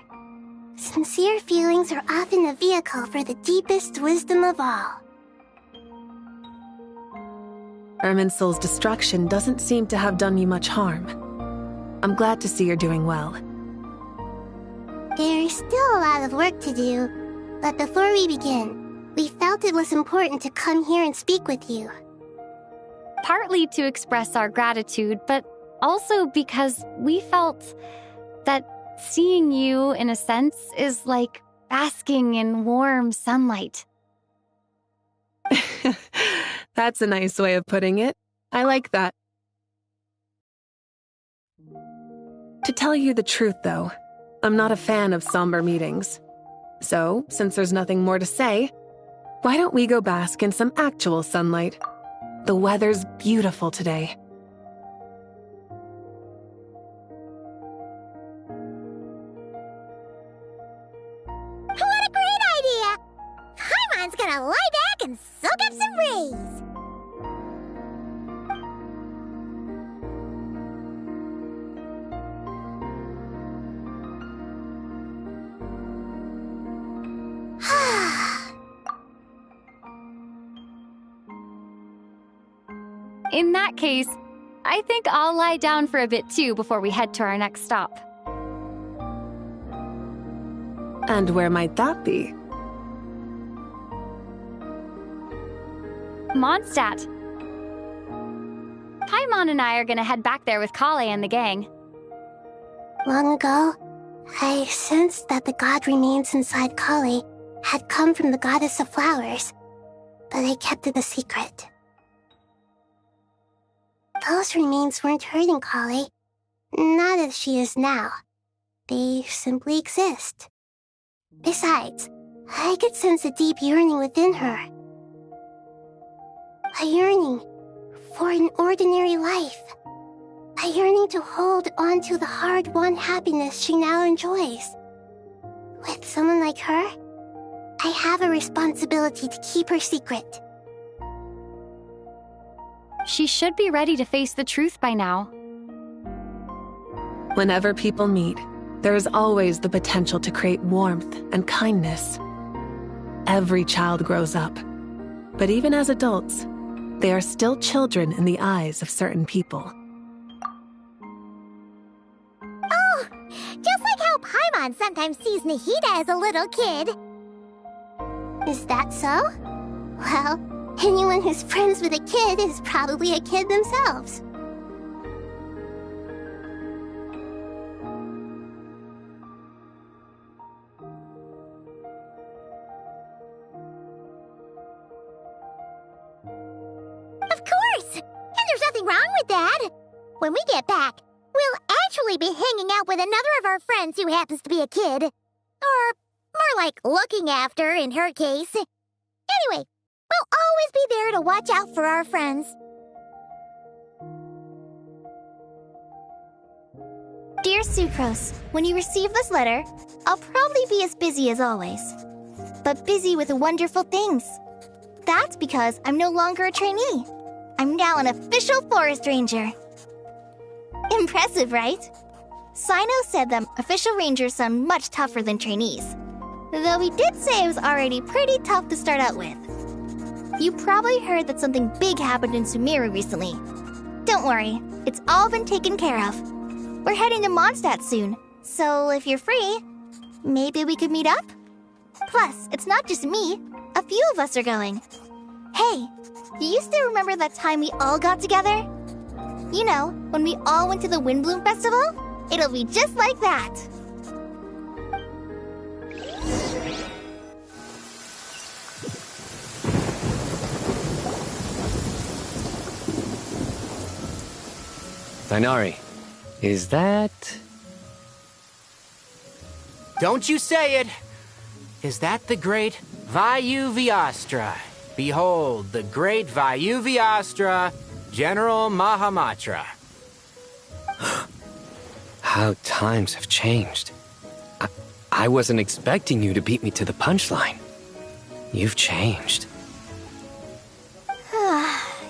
Sincere feelings are often a vehicle for the deepest wisdom of all. Irminsul's destruction doesn't seem to have done you much harm. I'm glad to see you're doing well. There's still a lot of work to do, but before we begin, we felt it was important to come here and speak with you. Partly to express our gratitude, but also because we felt that seeing you, in a sense, is like basking in warm sunlight. That's a nice way of putting it. I like that. To tell you the truth, though, I'm not a fan of somber meetings. So, since there's nothing more to say, why don't we go bask in some actual sunlight? The weather's beautiful today. What a great idea! Paimon's gonna lie back and soak up some rays. In that case, I think I'll lie down for a bit too before we head to our next stop. And where might that be? Mondstadt. Paimon and I are gonna head back there with Kale and the gang. Long ago, I sensed that the god remains inside Kali had come from the goddess of flowers, but I kept it a secret. Those remains weren't hurting Kali, not as she is now. They simply exist. Besides, I could sense a deep yearning within her. A yearning for an ordinary life. A yearning to hold on to the hard-won happiness she now enjoys. With someone like her, I have a responsibility to keep her secret. She should be ready to face the truth by now. Whenever people meet, there is always the potential to create warmth and kindness. Every child grows up, but even as adults, they are still children in the eyes of certain people. Oh, just like how Paimon sometimes sees Nahida as a little kid. Is that so? Well, anyone who's friends with a kid is probably a kid themselves. Of course! And there's nothing wrong with that. When we get back, we'll actually be hanging out with another of our friends who happens to be a kid. Or more like looking after, in her case. Anyway, we'll always be there to watch out for our friends. Dear Sucrose, when you receive this letter, I'll probably be as busy as always. But busy with wonderful things. That's because I'm no longer a trainee. I'm now an official forest ranger. Impressive, right? Sino said that official rangers sound much tougher than trainees. Though he did say it was already pretty tough to start out with. You probably heard that something big happened in Sumeru recently. Don't worry, it's all been taken care of. We're heading to Mondstadt soon, so if you're free, maybe we could meet up? Plus, it's not just me. A few of us are going. Hey, do you still remember that time we all got together? You know, when we all went to the Windbloom Festival? It'll be just like that. Tainari, is that... Don't you say it! Is that the great Vayu-Vyastra? Behold, the great Vayu-Vyastra, General Mahamatra. How times have changed. I wasn't expecting you to beat me to the punchline. You've changed.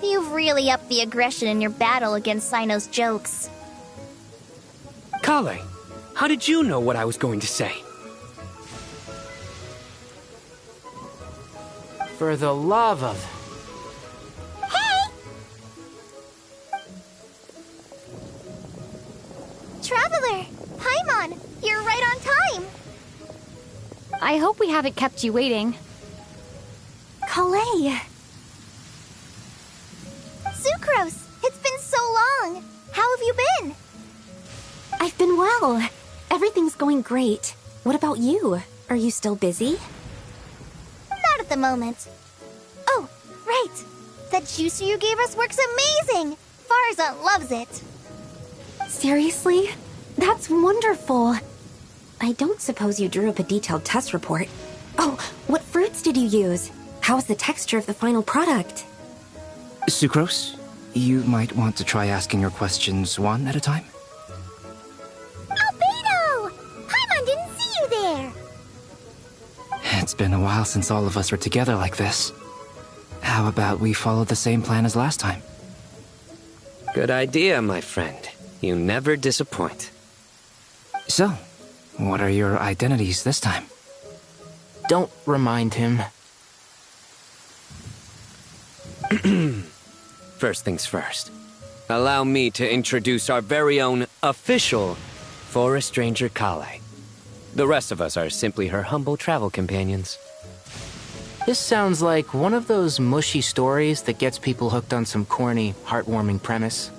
You've really upped the aggression in your battle against Sino's jokes. Kale, how did you know what I was going to say? For the love of... Traveler! Paimon! You're right on time! I hope we haven't kept you waiting. Kale! Sucrose! It's been so long! How have you been? I've been well. Everything's going great. What about you? Are you still busy? Not at the moment. Oh, right! That juicer you gave us works amazing! Farzan loves it. Seriously? That's wonderful. I don't suppose you drew up a detailed test report. Oh, what fruits did you use? How's the texture of the final product? Sucrose, you might want to try asking your questions one at a time. Albedo! Paimon didn't see you there! It's been a while since all of us were together like this. How about we follow the same plan as last time? Good idea, my friend. You never disappoint. So, what are your identities this time? Don't remind him. First things first. Allow me to introduce our very own official Forest Ranger Kale. The rest of us are simply her humble travel companions. This sounds like one of those mushy stories that gets people hooked on some corny, heartwarming premise.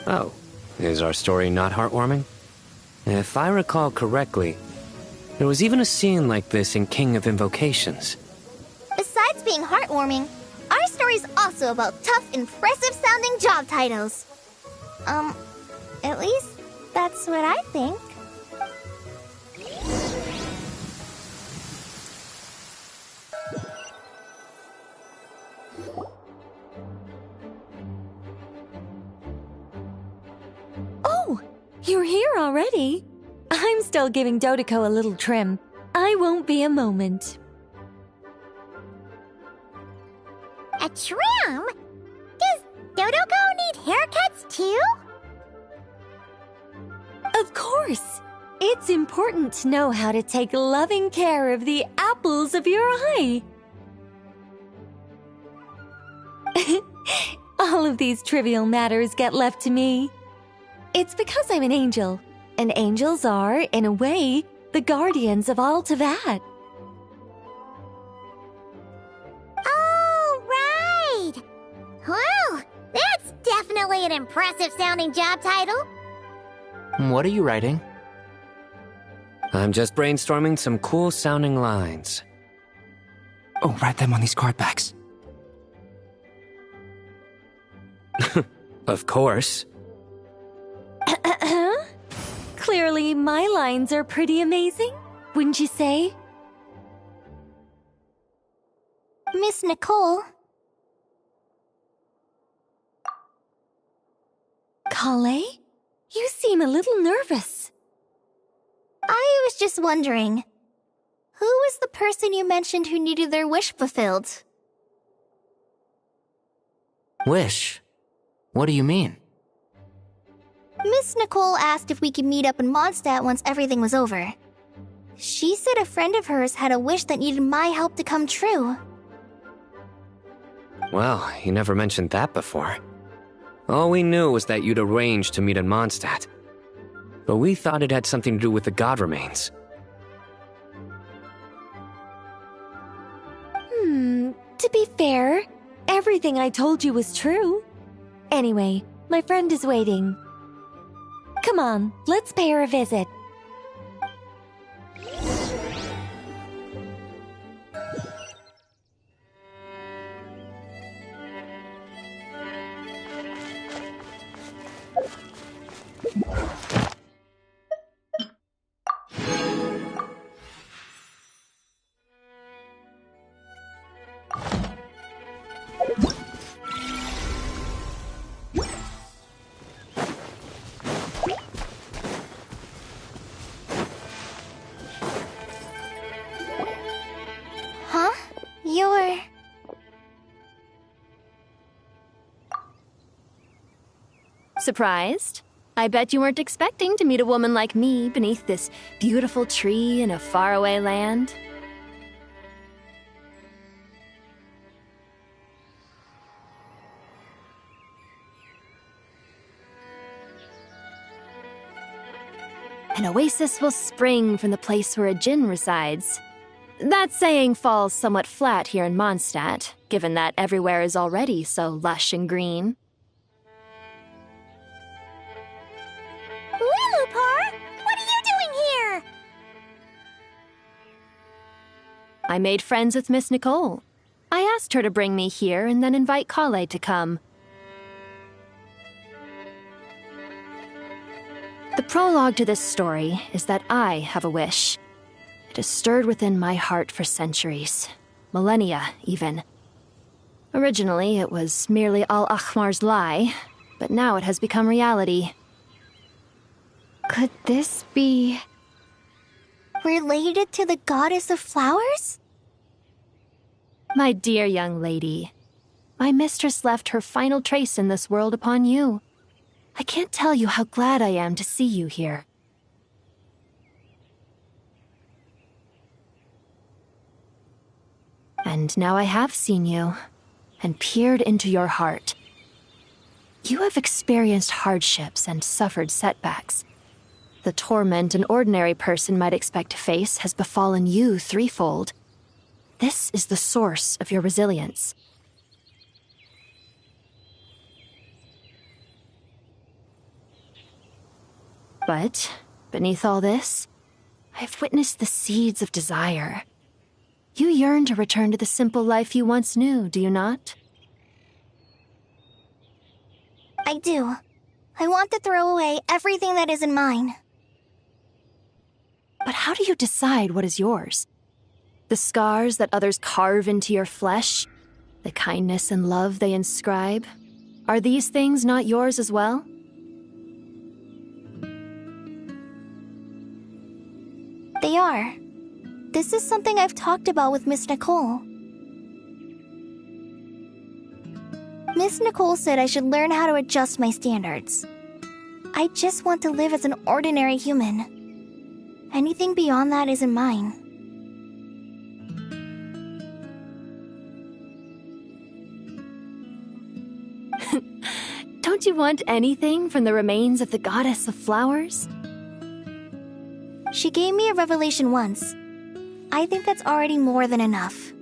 Oh, is our story not heartwarming? If I recall correctly, there was even a scene like this in King of Invocations. Besides being heartwarming, our story's also about tough, impressive-sounding job titles. At least that's what I think. Oh, you're here already? I'm still giving Dodeko a little trim. I won't be a moment. A trim? Does Dodoko need haircuts too? Of course. It's important to know how to take loving care of the apples of your eye. All of these trivial matters get left to me. It's because I'm an angel, and angels are, in a way, the guardians of all Teyvat. Oh, right! Well, that's definitely an impressive-sounding job title. What are you writing? I'm just brainstorming some cool-sounding lines. Oh, write them on these card backs. Of course. Clearly, my lines are pretty amazing, wouldn't you say? Miss Nicole. Kale? You seem a little nervous. I was just wondering, who was the person you mentioned who needed their wish fulfilled? Wish? What do you mean? Miss Nicole asked if we could meet up in Mondstadt once everything was over. She said a friend of hers had a wish that needed my help to come true. Well, you never mentioned that before. All we knew was that you'd arranged to meet in Mondstadt. But we thought it had something to do with the god remains. To be fair, everything I told you was true. Anyway, my friend is waiting. Come on, let's pay her a visit. Huh? You're... Surprised? I bet you weren't expecting to meet a woman like me beneath this beautiful tree in a faraway land. An oasis will spring from the place where a djinn resides. That saying falls somewhat flat here in Mondstadt, given that everywhere is already so lush and green. Lilupar, what are you doing here? I made friends with Miss Nicole. I asked her to bring me here and then invite Kale to come. The prologue to this story is that I have a wish. It has stirred within my heart for centuries. Millennia, even. Originally, it was merely Al-Ahmar's lie, but now it has become reality. Could this be... related to the goddess of flowers? My dear young lady, my mistress left her final trace in this world upon you. I can't tell you how glad I am to see you here. And now I have seen you, and peered into your heart. You have experienced hardships and suffered setbacks. The torment an ordinary person might expect to face has befallen you threefold. This is the source of your resilience. But beneath all this, I've witnessed the seeds of desire. You yearn to return to the simple life you once knew, do you not? I do. I want to throw away everything that isn't mine. But how do you decide what is yours? The scars that others carve into your flesh? The kindness and love they inscribe? Are these things not yours as well? They are. This is something I've talked about with Miss Nicole. Miss Nicole said I should learn how to adjust my standards. I just want to live as an ordinary human. Anything beyond that isn't mine. Don't you want anything from the remains of the goddess of flowers? She gave me a revelation once. I think that's already more than enough.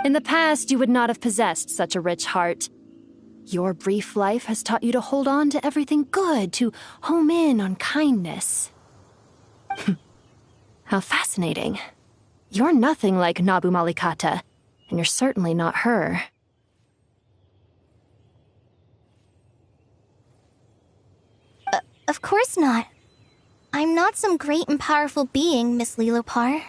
In the past, you would not have possessed such a rich heart. Your brief life has taught you to hold on to everything good, to home in on kindness. How fascinating. You're nothing like Nabu Malikata, and you're certainly not her. Of course not. I'm not some great and powerful being, Miss Lilopar.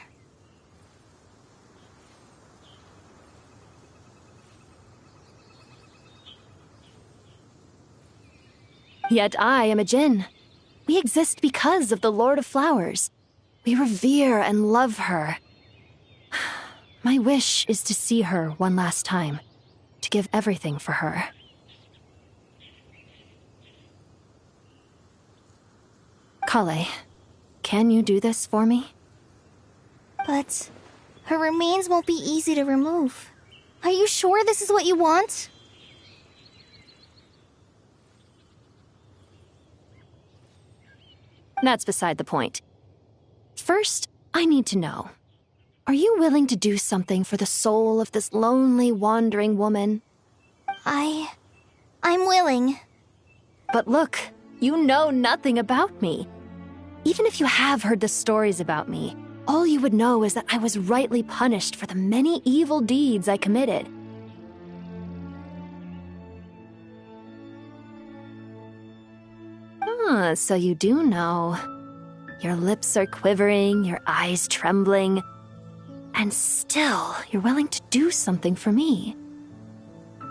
Yet I am a Djinn. We exist because of the Lord of Flowers. We revere and love her. My wish is to see her one last time, to give everything for her. Kale, can you do this for me? But her remains won't be easy to remove. Are you sure this is what you want? That's beside the point. First, I need to know. Are you willing to do something for the soul of this lonely, wandering woman? I'm willing. But look, you know nothing about me. Even if you have heard the stories about me, all you would know is that I was rightly punished for the many evil deeds I committed. Ah, so you do know. Your lips are quivering, your eyes trembling, and still you're willing to do something for me.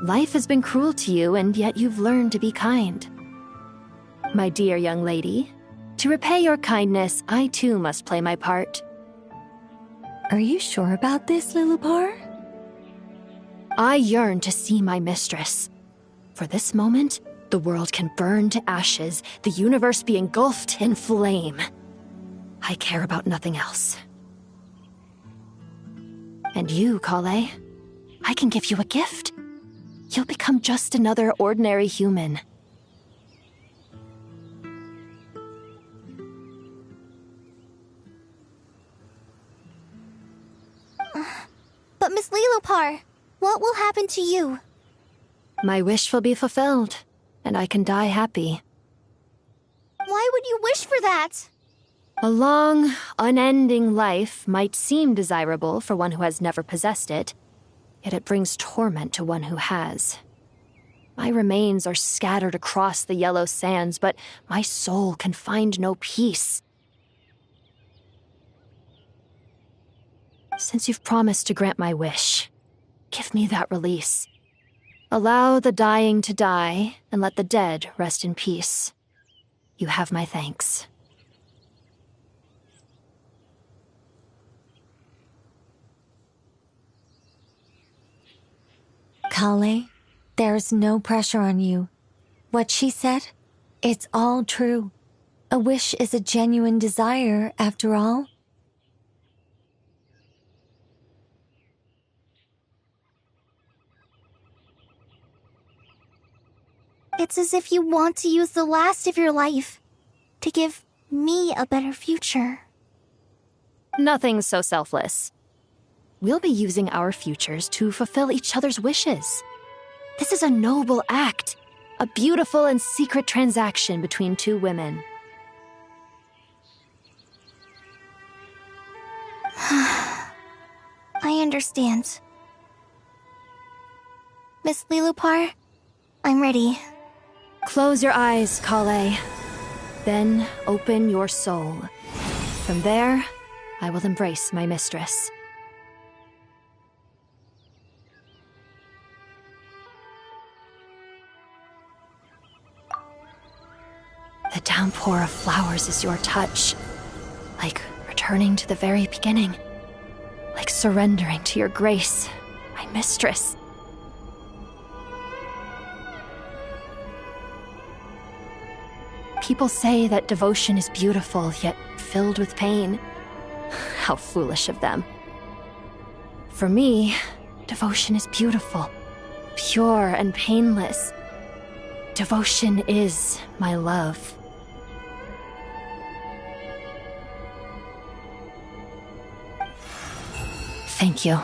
Life has been cruel to you, and yet you've learned to be kind. My dear young lady, to repay your kindness, I too must play my part. Are you sure about this, Lilopar? I yearn to see my mistress. For this moment, the world can burn to ashes, the universe be engulfed in flame. I care about nothing else. And you, Kale, I can give you a gift. You'll become just another ordinary human. But Miss Lilopar, what will happen to you? My wish will be fulfilled, and I can die happy. Why would you wish for that? A long, unending life might seem desirable for one who has never possessed it, yet it brings torment to one who has. My remains are scattered across the yellow sands, but my soul can find no peace. Since you've promised to grant my wish, give me that release. Allow the dying to die, and let the dead rest in peace. You have my thanks. Kale, there's no pressure on you. What she said, it's all true. A wish is a genuine desire, after all. It's as if you want to use the last of your life to give me a better future. Nothing so selfless. We'll be using our futures to fulfill each other's wishes. This is a noble act, a beautiful and secret transaction between two women. I understand. Miss Lilupar, I'm ready. Close your eyes, Kale. Then open your soul. From there, I will embrace my mistress. The downpour of flowers is your touch, like returning to the very beginning, like surrendering to your grace, my mistress. People say that devotion is beautiful, yet filled with pain. How foolish of them. For me, devotion is beautiful, pure and painless. Devotion is my love. Thank you.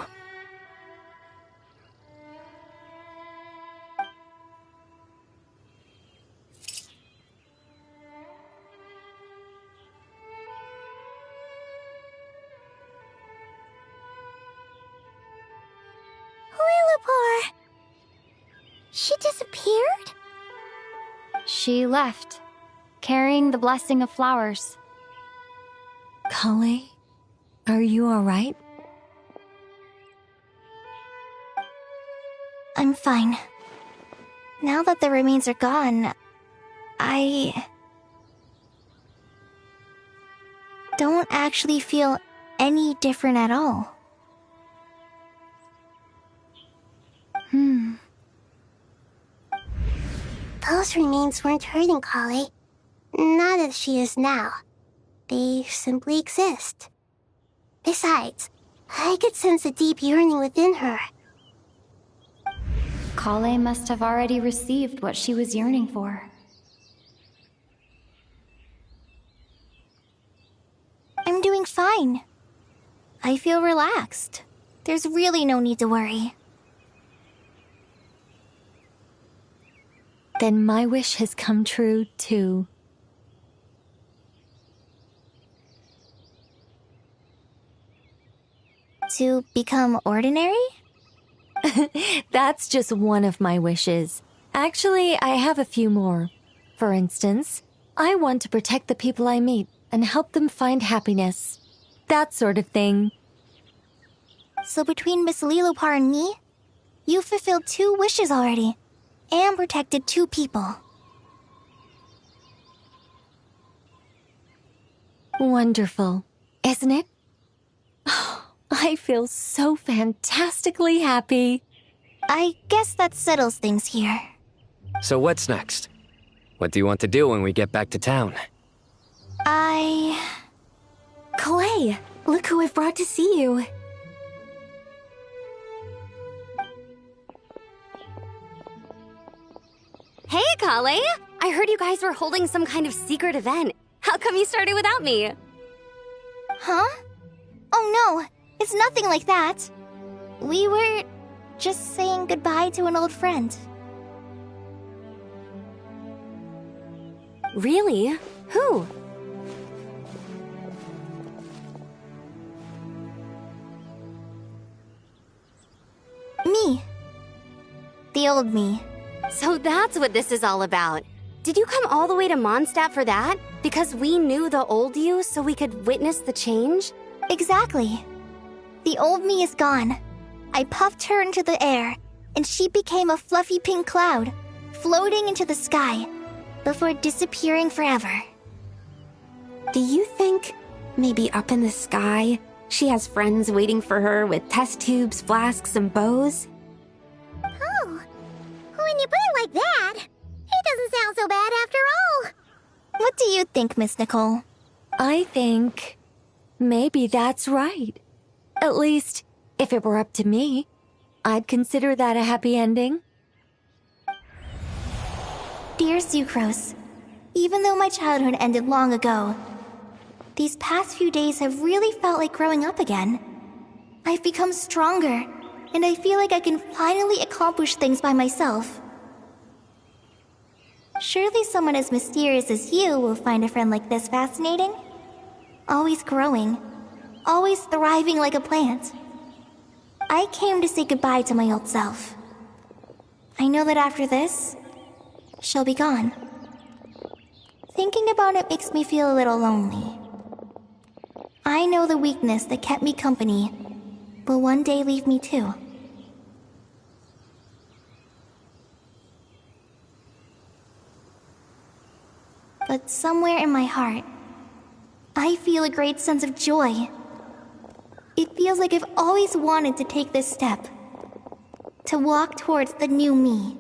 Lilupar! She disappeared? She left, carrying the blessing of flowers. Kale, are you alright? I'm fine. Now that the remains are gone, I don't actually feel any different at all. Those remains weren't hurting Kale. Not as she is now. They simply exist. Besides, I could sense a deep yearning within her. Kale must have already received what she was yearning for. I'm doing fine. I feel relaxed. There's really no need to worry. Then my wish has come true, too. To become ordinary? That's just one of my wishes. Actually, I have a few more. For instance, I want to protect the people I meet and help them find happiness. That sort of thing. So between Miss Lilupar and me, you've fulfilled 2 wishes already, and protected 2 people. Wonderful, isn't it? I feel so fantastically happy. I guess that settles things here. So what's next? What do you want to do when we get back to town? Kale, look who I've brought to see you. Hey, Kale! I heard you guys were holding some kind of secret event. How come you started without me? Huh? Oh no, it's nothing like that. We were just saying goodbye to an old friend. Really? Who? Me. The old me. So that's what this is all about. Did you come all the way to Mondstadt for that? Because we knew the old you so we could witness the change? Exactly. The old me is gone. I puffed her into the air, and she became a fluffy pink cloud, floating into the sky, before disappearing forever. Do you think, maybe up in the sky, she has friends waiting for her with test tubes, flasks, and bows? Oh, when you put it like that, it doesn't sound so bad after all. What do you think, Miss Nicole? I think maybe that's right. At least, if it were up to me, I'd consider that a happy ending. dear Sucrose, even though my childhood ended long ago, these past few days have really felt like growing up again. I've become stronger, and I feel like I can finally accomplish things by myself. Surely someone as mysterious as you will find a friend like this fascinating? Always growing, always thriving like a plant. I came to say goodbye to my old self. I know that after this, she'll be gone. Thinking about it makes me feel a little lonely. I know the weakness that kept me company will one day leave me too. But somewhere in my heart, I feel a great sense of joy. It feels like I've always wanted to take this step, to walk towards the new me.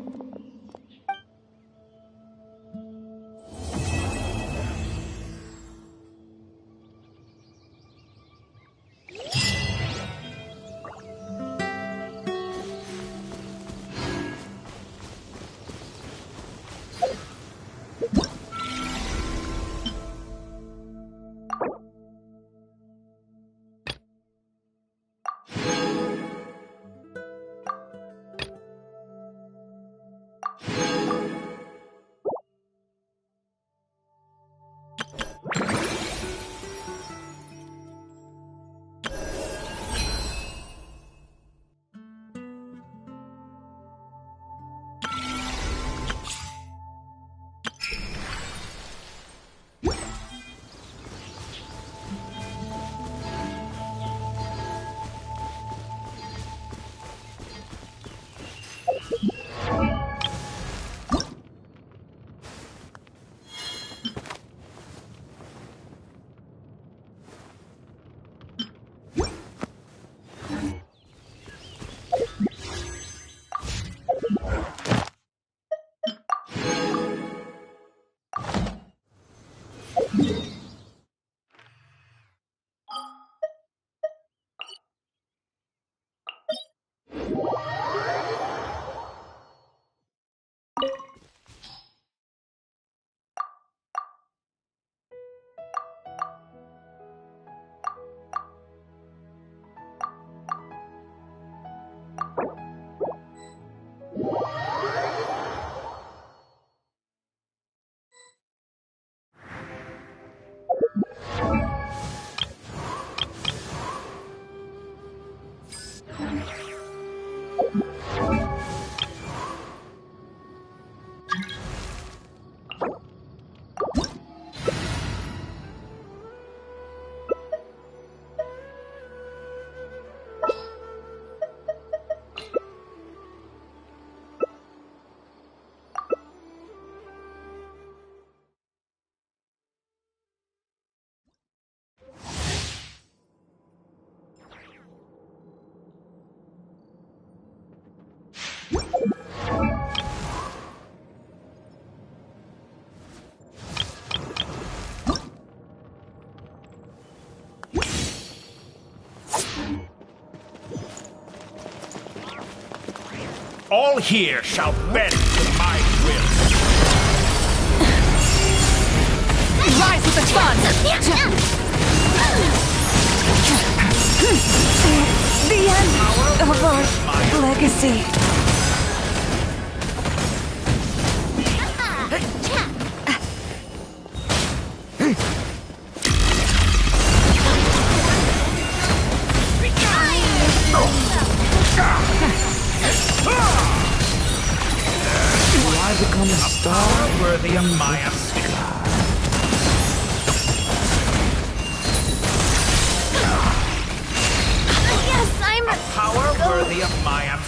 All here shall bend to my will. Rise with the sun! The end of our legacy. I become a star worthy of my ambition. Yes, I'm a power worthy of my ambition.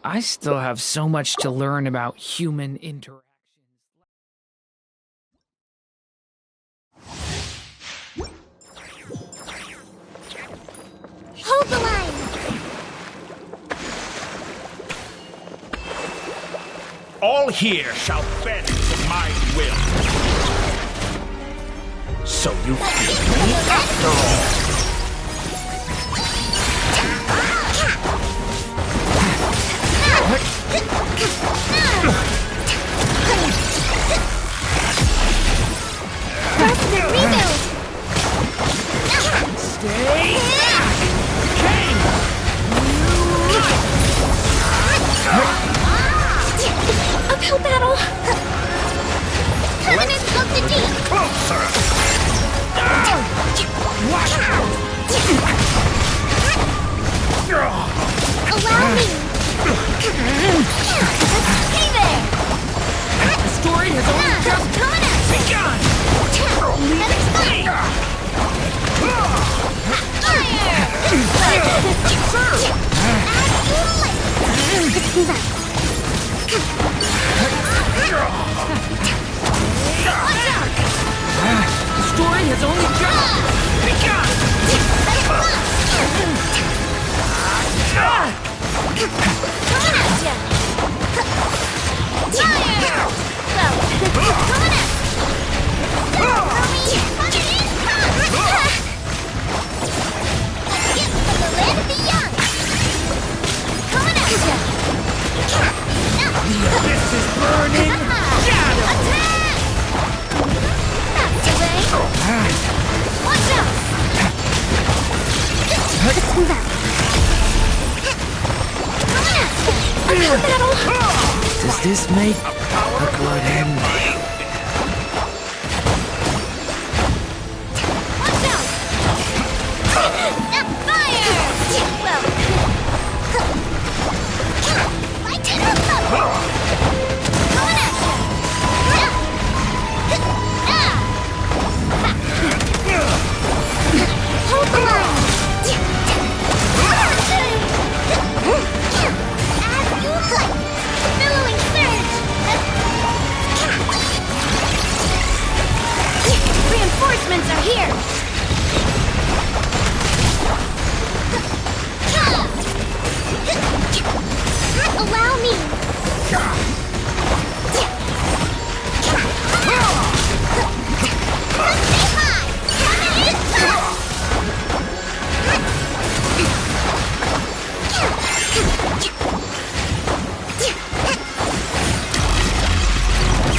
I still have so much to learn about human interaction. Hold the line! All here shall bend to my will. So you fear me after all. Stay back! King! Uphill battle! Terminus of the deep! Closer! Watch out! Allow me! Hey there! The story has only just begun! Let us go! Fire! The story has only just begun! Coming at ya! Fire! Well, coming at The abyss is burning! Shadow! That's the way! Watch out! Let's move out! Does this make a good ending? Watch out! Fire! Well, lighten up! Coming at you! Hold the line! As you like! Billowing surge! Reinforcements are here! Allow me!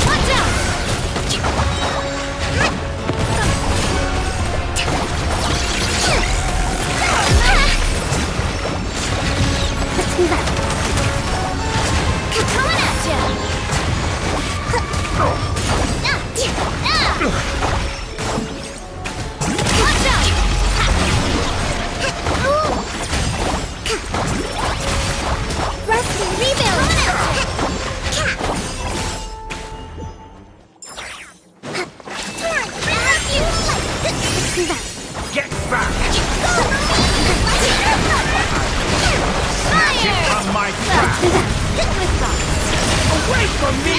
Watch out! Let's move out. Coming at ya! Watch out! Rest and rebuild! Get back! Snatch it from my grasp! Away from me!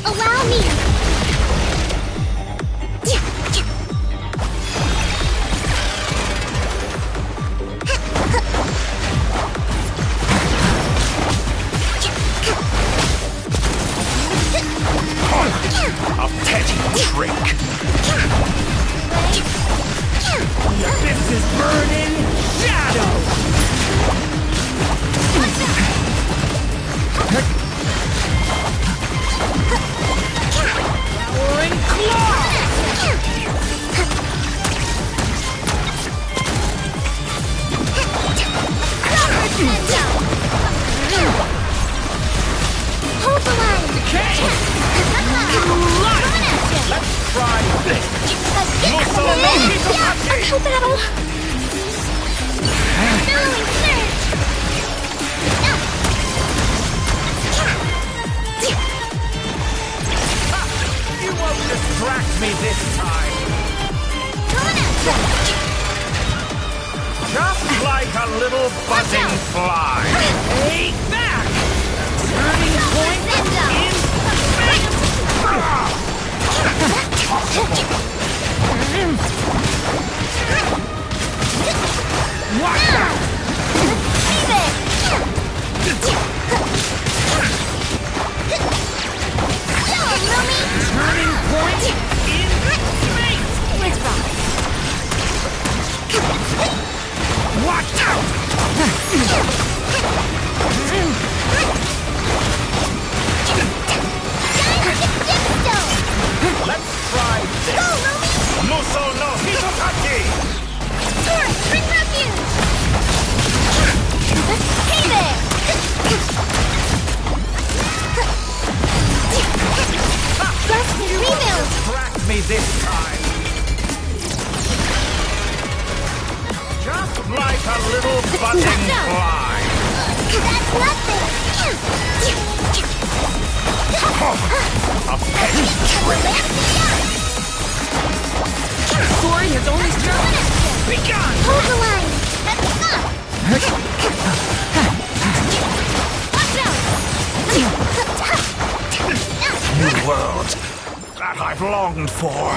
Allow me! A petty trick! The abyss is burning! Shadow! Towering claw! Hold the line! Okay! Let's try this. Uphill battle! Billowing surge! You won't distract me this time. Just like a little buzzing fly. Take back! Turning point in space! Watch out! Turning point in space! Watch out! Let's try this! Go, Lumi! Muso no Hitotaki! Taurus, bring refuge! Hey there! Blast me, rebuild! Distract me this time! Just like a little buzzing fly! That's nothing! A petty trick! Story has only started! Be gone! Hold the line! That's enough! New world that I've longed for.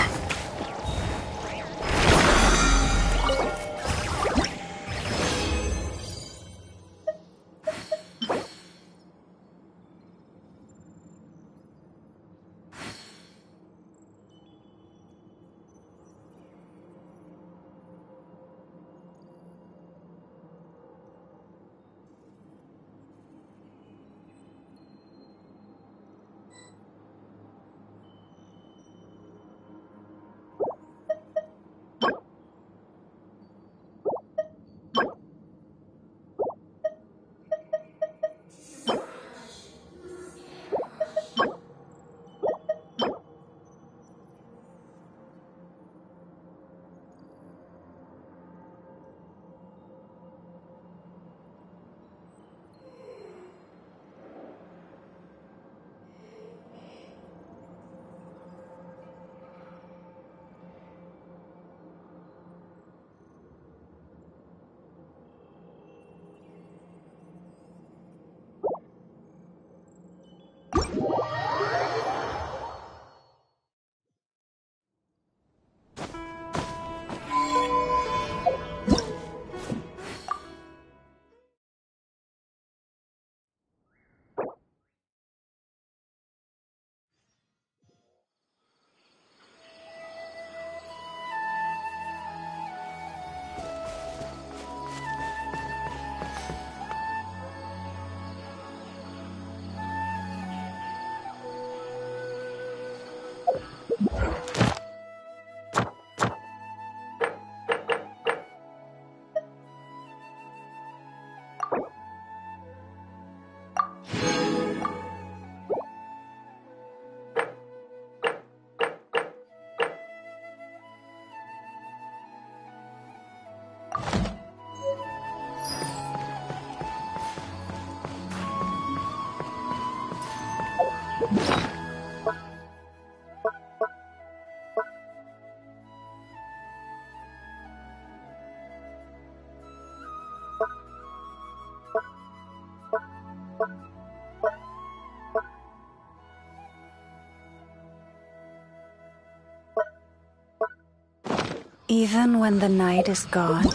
Even when the night is gone,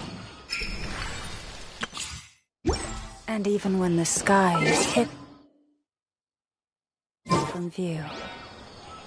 and even when the sky is hidden from view.